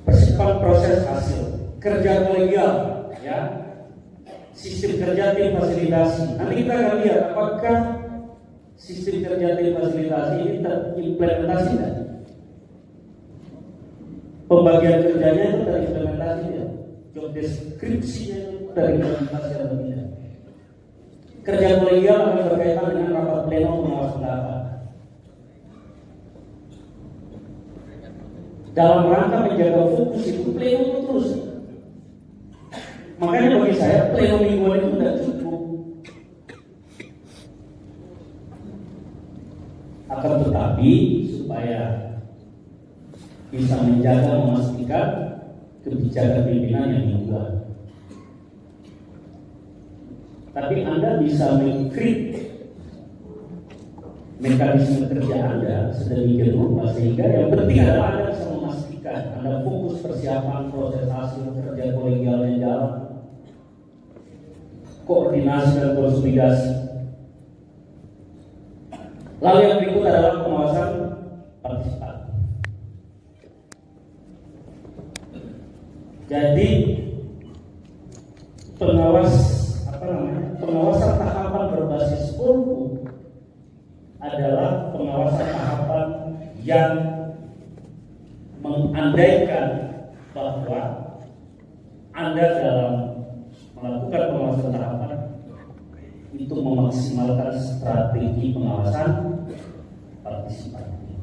Persiapan proses hasil kerja kolegial, ya, sistem kerja tim fasilitasi. Nanti kita akan lihat apakah sistem kerja tim fasilitasi ini terimplementasi tidak. Pembagian kerjanya itu terimplementasi tidak. Job deskripsinya itu terimplementasi atau tidak. Kerja kolegial akan berkaitan dengan rapat pleno pengawasan tahapan. Dalam rangka menjaga fokus itu pleno itu terus. Makanya bagi saya pleno mingguan itu tidak cukup. Akan tetapi supaya bisa menjaga memastikan kebijakan pimpinan yang mingguan. Tapi Anda bisa mengkritik mekanisme kerja Anda sedemikian rupa sehingga yang penting adalah Anda bisa memastikan Anda fokus persiapan proses hasil kerja kolegial yang jalan, koordinasi dan konsolidasi. Lalu yang berikut adalah pengawasan partisipatif. Jadi pengawasan tahapan berbasis kulku adalah pengawasan tahapan yang mengandaikan bahwa Anda dalam melakukan pengawasan tahapan itu memaksimalkan strategi pengawasan partisipatif.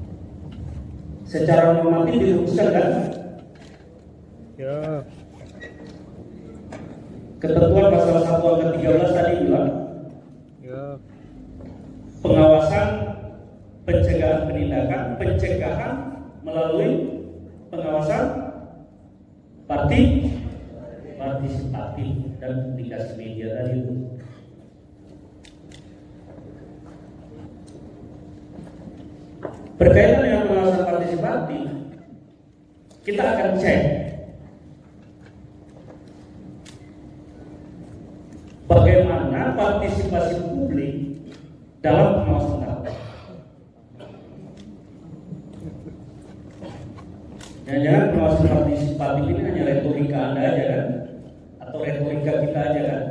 Secara normatif dirumuskan kan? Ya. Ketentuan pasal 1 angka 13 tadi bilang Ya. pengawasan pencegahan penindakan, pencegahan melalui pengawasan partisipatif dan dikasih media tadi itu. Berkaitan dengan pengawasan partisipatif, kita akan cek bagaimana partisipasi publik dalam pengawasan tahapan. Jangan-jangan pengawasan partisipatif ini hanya retorika Anda aja kan? Atau retorika kita aja kan?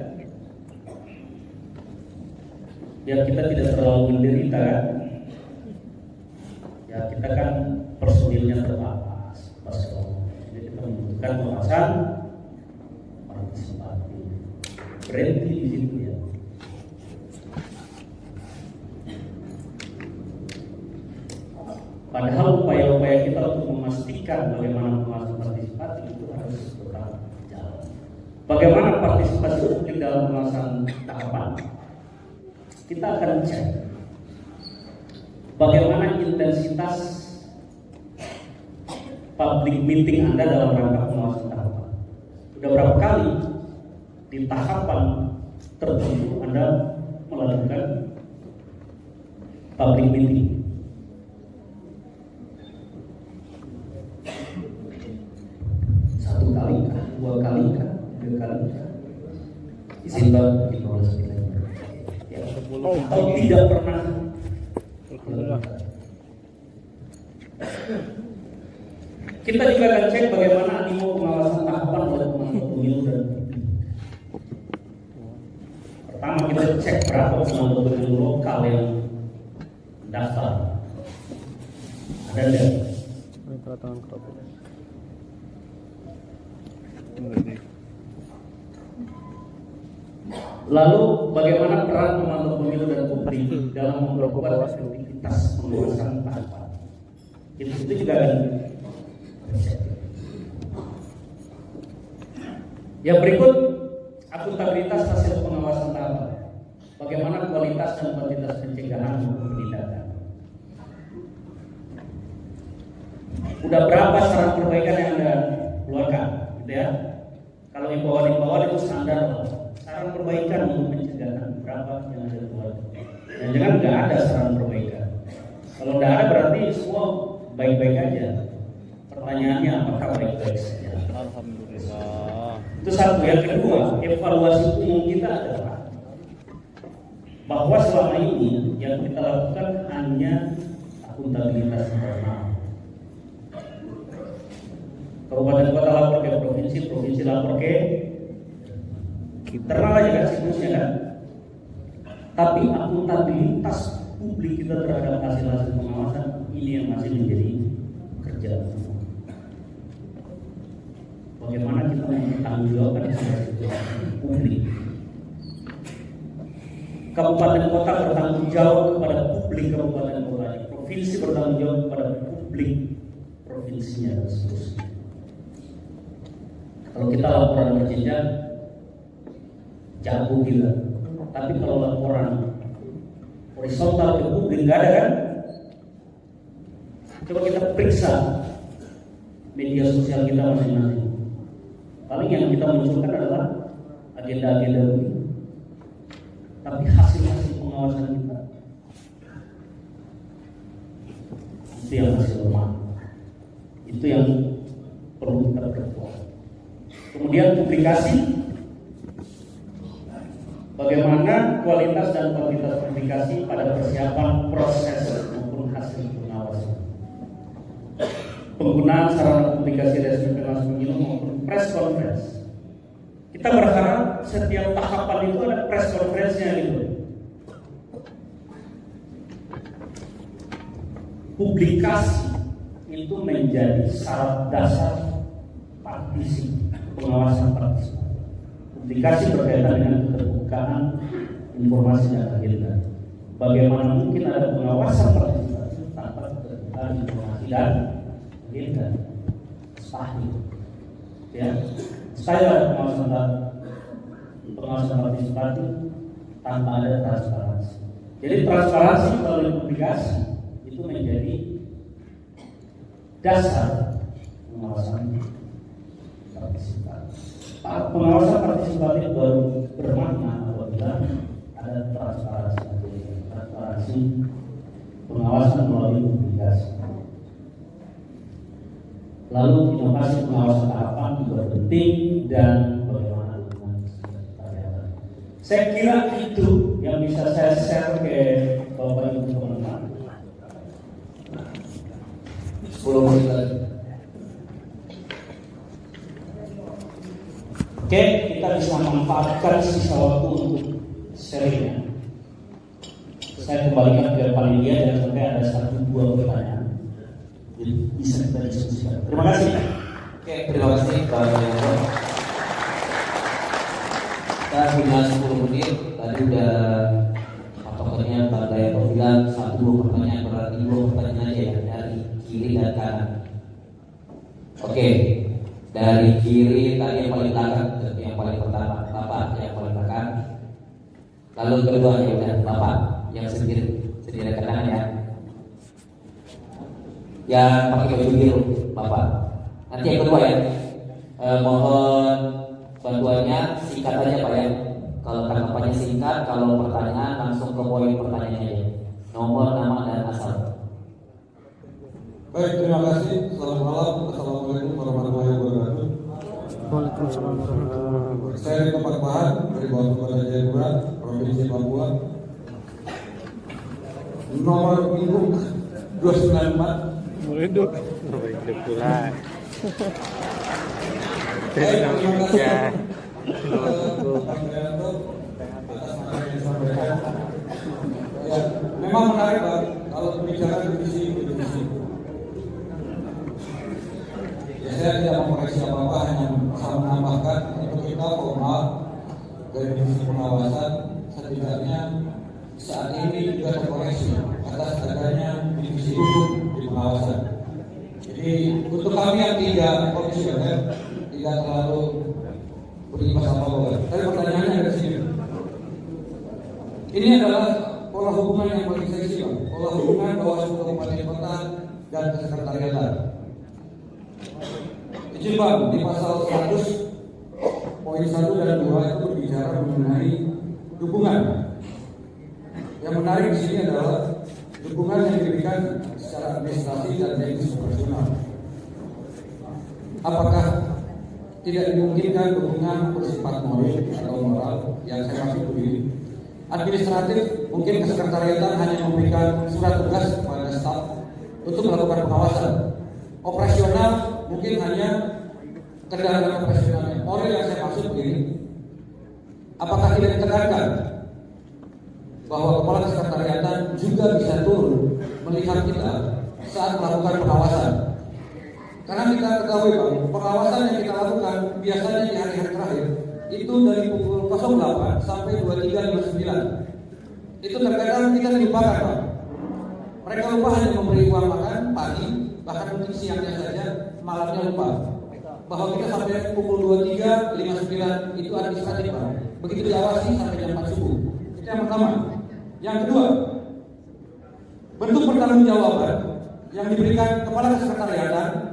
Biar kita tidak terlalu menderita kan? Ya kita kan personilnya terbatas, jadi kita membutuhkan pengawasan partisipatif. Berhenti di situ ya. Padahal upaya-upaya kita untuk memastikan bagaimana pengawasan partisipatif itu harus tetap jalan. Bagaimana partisipasi publik dalam pengawasan tahapan? Kita akan cek bagaimana intensitas public meeting Anda dalam rangka pengawasan tahapan. Sudah berapa kali di tahapan tertentu Anda melakukan public meeting? Satu kali kah? 2 kali kah? 3 kali kah? Izin Bang, di bawah ya. Atau tidak pernah? Kita juga akan cek bagaimana animo pengawasan tahapan oleh pemantau pemilu dan pertama kita cek berapa pemantau pemilu lokal yang daftar. Ada tidak? Lalu bagaimana peran pemantau pemilu dan publik dalam memperkuat efektivitas pengawasan tahapan? Itu juga akan. Yang berikut akuntabilitas hasil pengawasan tahapan. Bagaimana kualitas dan kuantitas pencegahan maupun penindakan? Udah berapa saran perbaikan yang Anda keluarkan, gitu ya? Kalau imbauan-imbauan itu standar loh. Saran perbaikan untuk pencegahan berapa yang Anda keluarkan? Dan jangan nggak ada saran perbaikan. Kalau nggak ada berarti semua baik-baik aja. Pertanyaannya apakah baik-baik saja? Alhamdulillah. Itu satu. Yang kedua, evaluasi umum kita adalah bahwa selama ini yang kita lakukan hanya akuntabilitas internal. Kabupaten kota lapor ke provinsi, provinsi lapor ke internal aja kan siklusnya kan. Tapi akuntabilitas publik kita terhadap hasil-hasil pengawasan ini yang masih menjadi kerjaan. Bagaimana kita mempertanggungjawabkan hasil publik? Kabupaten kota bertanggung jawab kepada publik kabupaten kota, provinsi bertanggung jawab kepada publik provinsinya dan seterusnya. Kalau kita laporan berjenjang, jago gila. Tapi kalau laporan horizontal ke publik nggak ada kan? Coba kita periksa media sosial kita masing-masing. Paling yang kita munculkan adalah agenda-agenda ini. Tapi hasil-hasil pengawasan kita itu yang masih lemah. Itu yang perlu kita perkuat. Kemudian publikasi, bagaimana kualitas dan kuantitas publikasi pada persiapan proses maupun hasil pengawasan. Penggunaan sarana publikasi resmi Penas Pemilu maupun press conference. Kita berharap setiap tahapan itu ada press conference-nya gitu. Publikasi itu menjadi syarat dasar pengawasan partisipatif. Publikasi berkaitan dengan keterbukaan informasi dan agenda. Bagaimana mungkin ada pengawasan partisipatif tanpa keterbukaan informasi dan agenda? Mustahil. Ya, saya ada pengawasan partisipatif tanpa ada transparansi. Jadi transparansi melalui publikasi itu menjadi dasar pengawasan partisipatif. Pengawasan partisipatif baru bermakna apabila ada transparansi pengawasan melalui publikasi. Lalu inovasi pengawasan tahapan juga penting dan bagaimana dukungan karyawan. Saya kira itu yang bisa saya share ke Bapak Ibu teman-teman. 10 menit lagi. Oke, kita bisa manfaatkan sisa waktu untuk sharing. Saya kembalikan ke panitia dan sampai ada 1-2 pertanyaan. Jadi bisa kita diskusikan. Terima kasih. Oke, terima kasih Pak Yanto. Kita tinggal 10 menit. Tadi udah patokannya Pak Yanto bilang 1-2 pertanyaan, berarti 2 pertanyaan aja ya dari kiri dan kanan. Oke, dari kiri tadi yang paling belakang, yang paling pertama Bapak yang paling belakang. Lalu kedua ya udah Bapak yang sendiri kanan ya. Yang pakai baju biru Bapak. Nanti yang kedua ya, mohon bantuannya singkat aja Pak ya. Kalau tanggapannya singkat, kalau pertanyaan langsung ke poin pertanyaannya aja. Nomor, nama dan asal. Baik, terima kasih. Selamat malam. Assalamualaikum warahmatullahi wabarakatuh. Waalaikumsalam warahmatullahi wabarakatuh. Saya Bapak Bahan dari Bawaslu Kota Jayapura, Provinsi Papua. Nomor induk 294. Mereduk pula. Baik, terima kasih. Pak Yanto atas materi yang disampaikan. Ya, memang menarik Pak kalau bicara divisi. Ya, saya tidak mengoreksi apa-apa, hanya bisa menambahkan untuk kita formal dari divisi pengawasan setidaknya saat ini juga terkoreksi atas adanya divisi hukum di pengawasan. Jadi untuk kami yang tidak komisioner tidak terlalu berimbas apa-apa. Tapi pertanyaannya dari sini. Ini adalah pola hubungan yang paling seksi, Pak. Pola hubungan Bawaslu Kabupaten Kota dan Sekretariatan. Izin Pak, di pasal 100 poin 1 dan 2 itu berbicara mengenai dukungan. Yang menarik di sini adalah dukungan yang diberikan secara administrasi dan teknis operasional. Apakah tidak dimungkinkan dukungan bersifat moral atau moral? Yang saya maksud begini, Administratif mungkin kesekretariatan hanya memberikan surat tugas kepada staf untuk melakukan pengawasan. Operasional mungkin hanya kendaraan operasionalnya. Moral yang saya maksud begini, apakah tidak ditekankan bahwa kepala kesekretariatan juga bisa turun melihat kita saat melakukan pengawasan? Karena kita ketahui Bang, pengawasan yang kita lakukan biasanya di hari-hari terakhir itu dari pukul 08 sampai 23.59. Itu terkadang kita dilupakan Bang. Mereka lupa hanya memberi uang makan pagi, bahkan mungkin siangnya saja, malamnya lupa. Bahwa kita sampai pukul 23.59 itu administratif Bang. Begitu diawasi sampai jam 4 subuh. Itu yang pertama. Yang kedua, bentuk pertanggungjawaban yang diberikan kepala kesekretariatan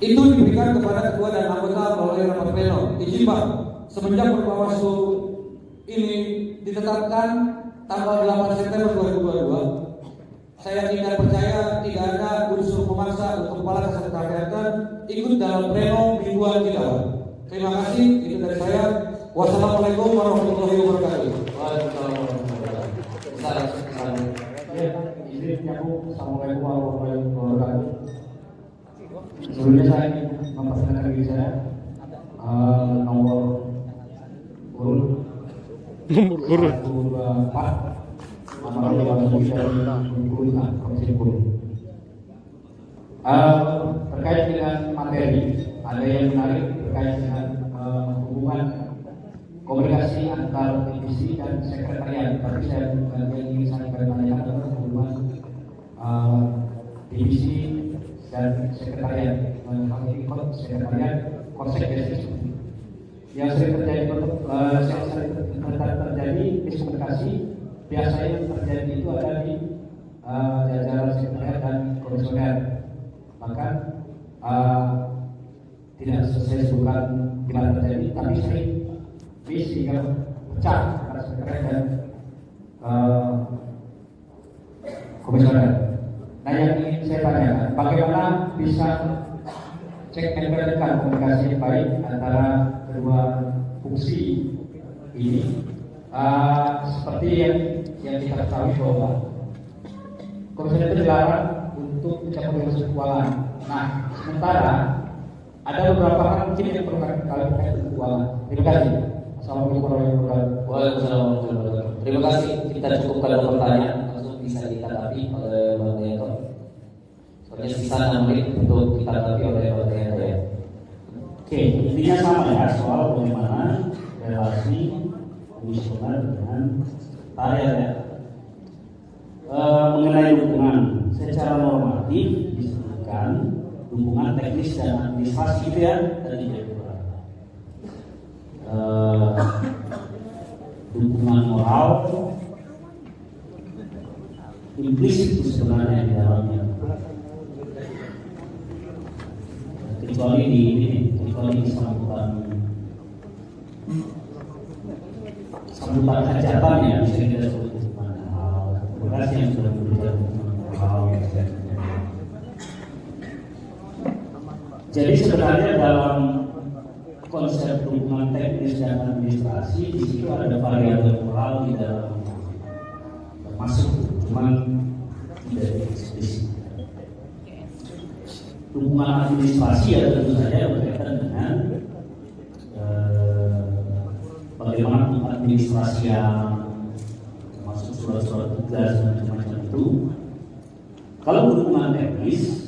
itu diberikan kepada ketua dan anggota melalui rapat pleno. Izin Pak, semenjak Bawaslu ini ditetapkan tanggal 8 September 2022, saya tidak percaya tidak ada unsur memaksa untuk kepala kesekretariatan ikut dalam pleno mingguan kita. Terima kasih, itu dari saya. Wassalamualaikum warahmatullahi wabarakatuh. Waalaikumsalam warahmatullahi wabarakatuh. Ya, izin nyambung. Assalamualaikum warahmatullahi wabarakatuh. Sebelumnya saya ingin memperkenalkan diri saya, nomor urut 124 nomor 29 dari Komisi 10. Terkait dengan materi, ada yang menarik terkait dengan hubungan komunikasi antar divisi dan sekretariat. Tapi saya ingin saya tanyakan adalah hubungan divisi dan sekretariat, hal ini sekretariat konsep yang sering terjadi miskomunikasi biasanya terjadi itu ada di jajaran sekretariat dan komisioner, bahkan tidak saya sebutkan bila terjadi, tapi sering visi yang pecah antara sekretariat dan komisioner. Nah, yang ingin saya tanyakan, bagaimana bisa cek and balance komunikasi yang baik antara kedua fungsi ini? Seperti yang kita ketahui bahwa komisioner itu dilarang untuk mencapai urusan keuangan. Nah, sementara ada beberapa hal mungkin yang perlu kami terkait dengan keuangan. Terima kasih. Assalamualaikum warahmatullahi wabarakatuh. Waalaikumsalam warahmatullahi wabarakatuh. Terima kasih. Kita cukupkan pertanyaan, langsung bisa ditanggapi oleh Bang Yanto. Soalnya sisa 6 menit untuk ditanggapi oleh Bang Yanto ya. Oke, intinya sama ya, soal bagaimana relasi komisioner dengan sekretariat ya. Mengenai dukungan secara normatif disebutkan dukungan teknis dan administrasi itu ya tadi ya. Dukungan moral implisit itu sebenarnya di dalamnya, kecuali di sambutan hajatan ya, bisa kita sebut dukungan moral. Terima kasih yang sudah memberikan dukungan moral. Jadi sebenarnya dalam konsep dukungan teknis dan administrasi di situ ada variabel moral di dalamnya, termasuk cuman tidak eksplisit. Dukungan administrasi ya tentu saja berkaitan dengan bagaimana administrasi yang termasuk surat-surat tugas dan macam-macam itu. Kalau dukungan teknis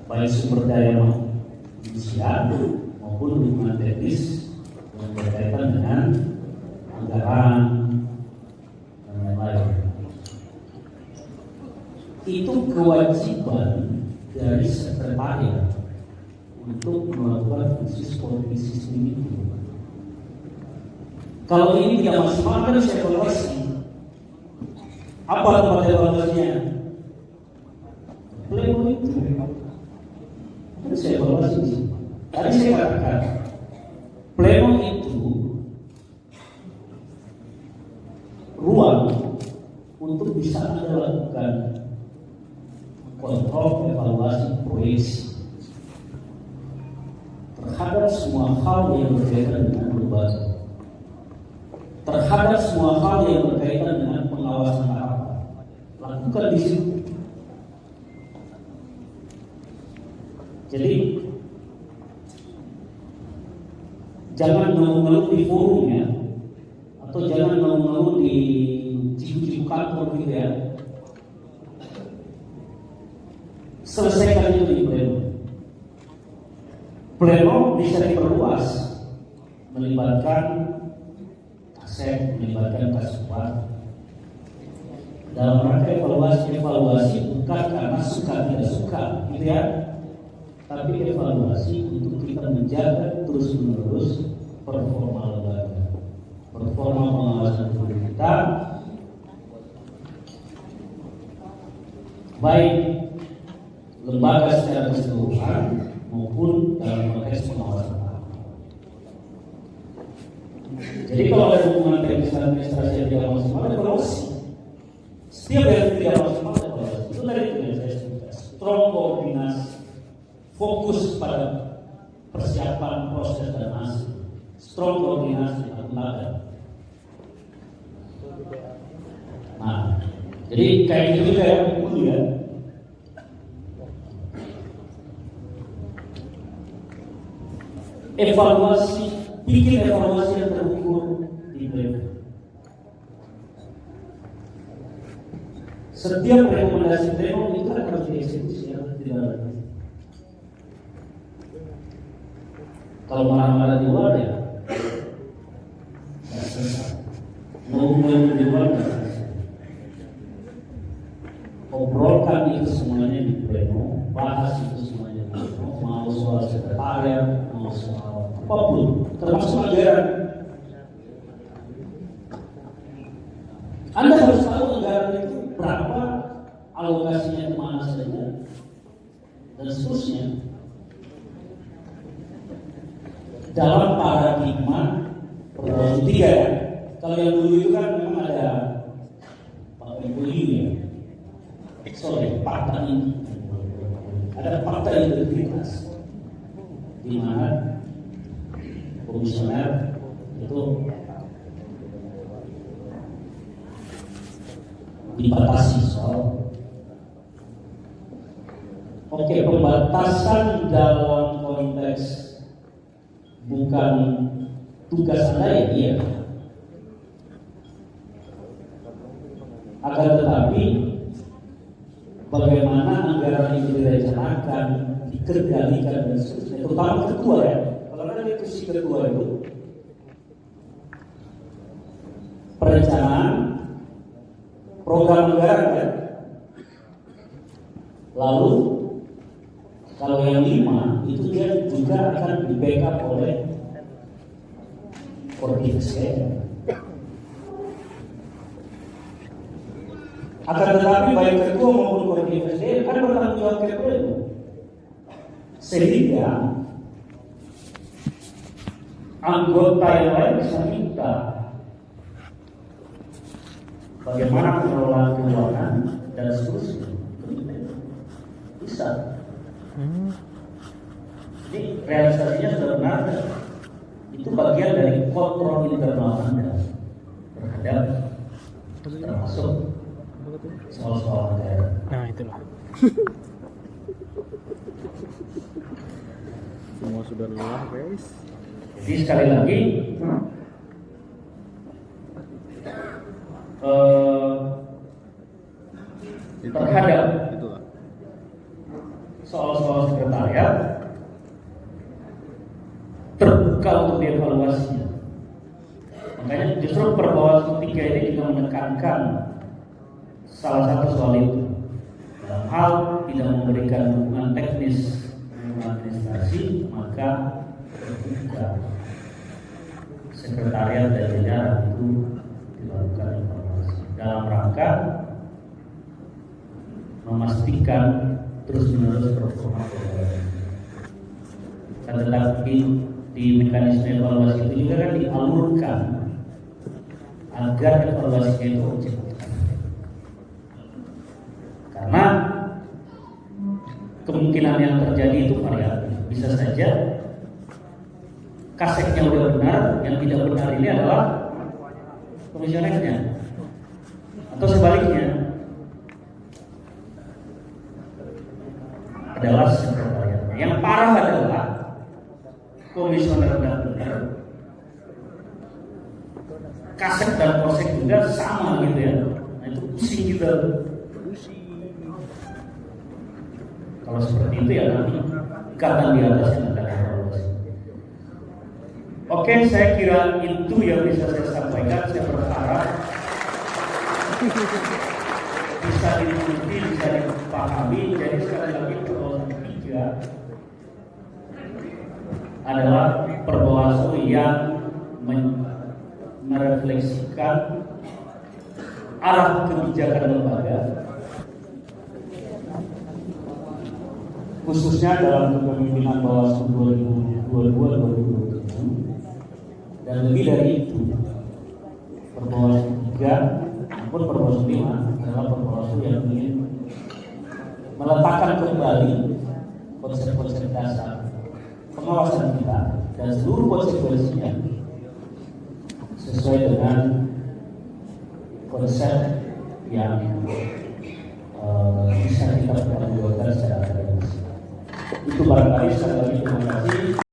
baik sumber daya manusia maupun dukungan teknis yang berkaitan dengan anggaran dan lain-lain, itu kewajiban dari sekretariat untuk melakukan fungsi supporting system itu. Kalau ini tidak maksimal kan saya evaluasi. Apa tempat evaluasinya? Pleno itu. Harus saya evaluasi. Tadi saya katakan, pleno itu ruang untuk bisa Anda lakukan kontrol, evaluasi, proyeksi terhadap semua hal yang berkaitan dengan lembaga. terhadap semua hal yang berkaitan dengan pengawasan apa, lakukan di situ. Jadi jangan ngeluh-ngeluh di forumnya, atau jangan ngeluh-ngeluh di ciku-ciku kantor gitu ya. Selesaikan itu di pleno. Pleno bisa diperluas, melibatkan Kasek, melibatkan Kasupan dalam rangka evaluasi bukan karena suka tidak suka, gitu ya, tapi evaluasi untuk kita menjaga terus-menerus performa lembaga, performa pengawasan kita, baik lembaga secara keseluruhan maupun dalam konteks pengawasan. Jadi kalau ada hubungan teknis administrasi yang tidak maksimal, evaluasi. Setiap yang tidak maksimal, evaluasi. Itu tadi yang saya sebutkan. Strong koordinasi, fokus pada persiapan proses dan hasil. Strong koordinasi lembaga. Nah, jadi kayak gitu juga ya, itu ya. Evaluasi, bikin evaluasi yang terukur di pleno. Setiap rekomendasi pleno itu kan harus dieksekusi ya, tidak ada. Kalau marah-marah di luar ya, nggak selesai. Ngomong di luar nggak selesai. Obrolkan itu semuanya di pleno, bahas itu semuanya di pleno. Mau soal sekretariat, mau soal apapun, termasuk anggaran. Anda harus tahu anggaran itu berapa, alokasinya kemana saja, dan seterusnya. Dalam paradigma Perpres 3 ya. Kalau yang dulu itu kan memang ada Pak Jokowi ya. Fakta ini. Ada fakta integritas di mana komisioner itu dibatasi soal. Oke, pembatasan dalam konteks bukan tugas Anda ya, iya. Akan tetapi bagaimana anggaran itu direncanakan, dikendalikan dan seterusnya, terutama ketua ya. Kalau ada itu si ketua itu perencanaan program anggaran ya. Lalu kalau yang 5 itu dia juga akan di backup oleh koordinasi. Akan tetapi baik ketua maupun koordinasi kan bertanggung jawab ke pleno. Sehingga anggota yang lain bisa minta bagaimana pengelolaan keuangan dan seterusnya. Bisa. Jadi realisasinya sudah benar. Itu bagian dari kontrol internal Anda terhadap termasuk soal-soal negara. Nah itulah. Semua sudah lelah guys. Jadi sekali lagi terhadap soal-soal sekretariat terbuka untuk dievaluasinya. Makanya justru Perpres 3 ini juga menekankan salah satu soal itu dalam hal tidak memberikan dukungan teknis administrasi, maka terbuka sekretariat dan jajaran itu dilakukan evaluasi dalam rangka memastikan terus-menerus performa program. Tetapi di mekanisme evaluasi itu juga kan dialurkan agar evaluasinya itu objektif. Karena kemungkinan yang terjadi itu variabel. Bisa saja kaseknya udah benar, yang tidak benar ini adalah komisionernya, atau sebaliknya adalah sekretariatnya. Yang parah adalah komisioner benar-benar kasek dan kosek juga sama gitu ya. Nah itu pusing gitu. Kalau seperti itu ya nanti ikatan di atasnya akan evaluasi. Oke, saya kira itu yang bisa saya sampaikan. Saya berharap bisa dimengerti, bisa dipahami. Jadi sekali lagi permohonan 3 adalah perbawaslu yang merefleksikan arah kebijakan lembaga, khususnya dalam kepemimpinan Bawaslu 2022-2027, dan lebih dari itu, Perbawaslu 3 maupun Perbawaslu 5 adalah Perbawaslu yang ingin meletakkan kembali konsep-konsep dasar pengawasan kita dan seluruh konsekuensinya sesuai dengan konsep yang bisa kita pertanggungjawabkan secara akademis. Itu barangkali sekali lagi terima kasih.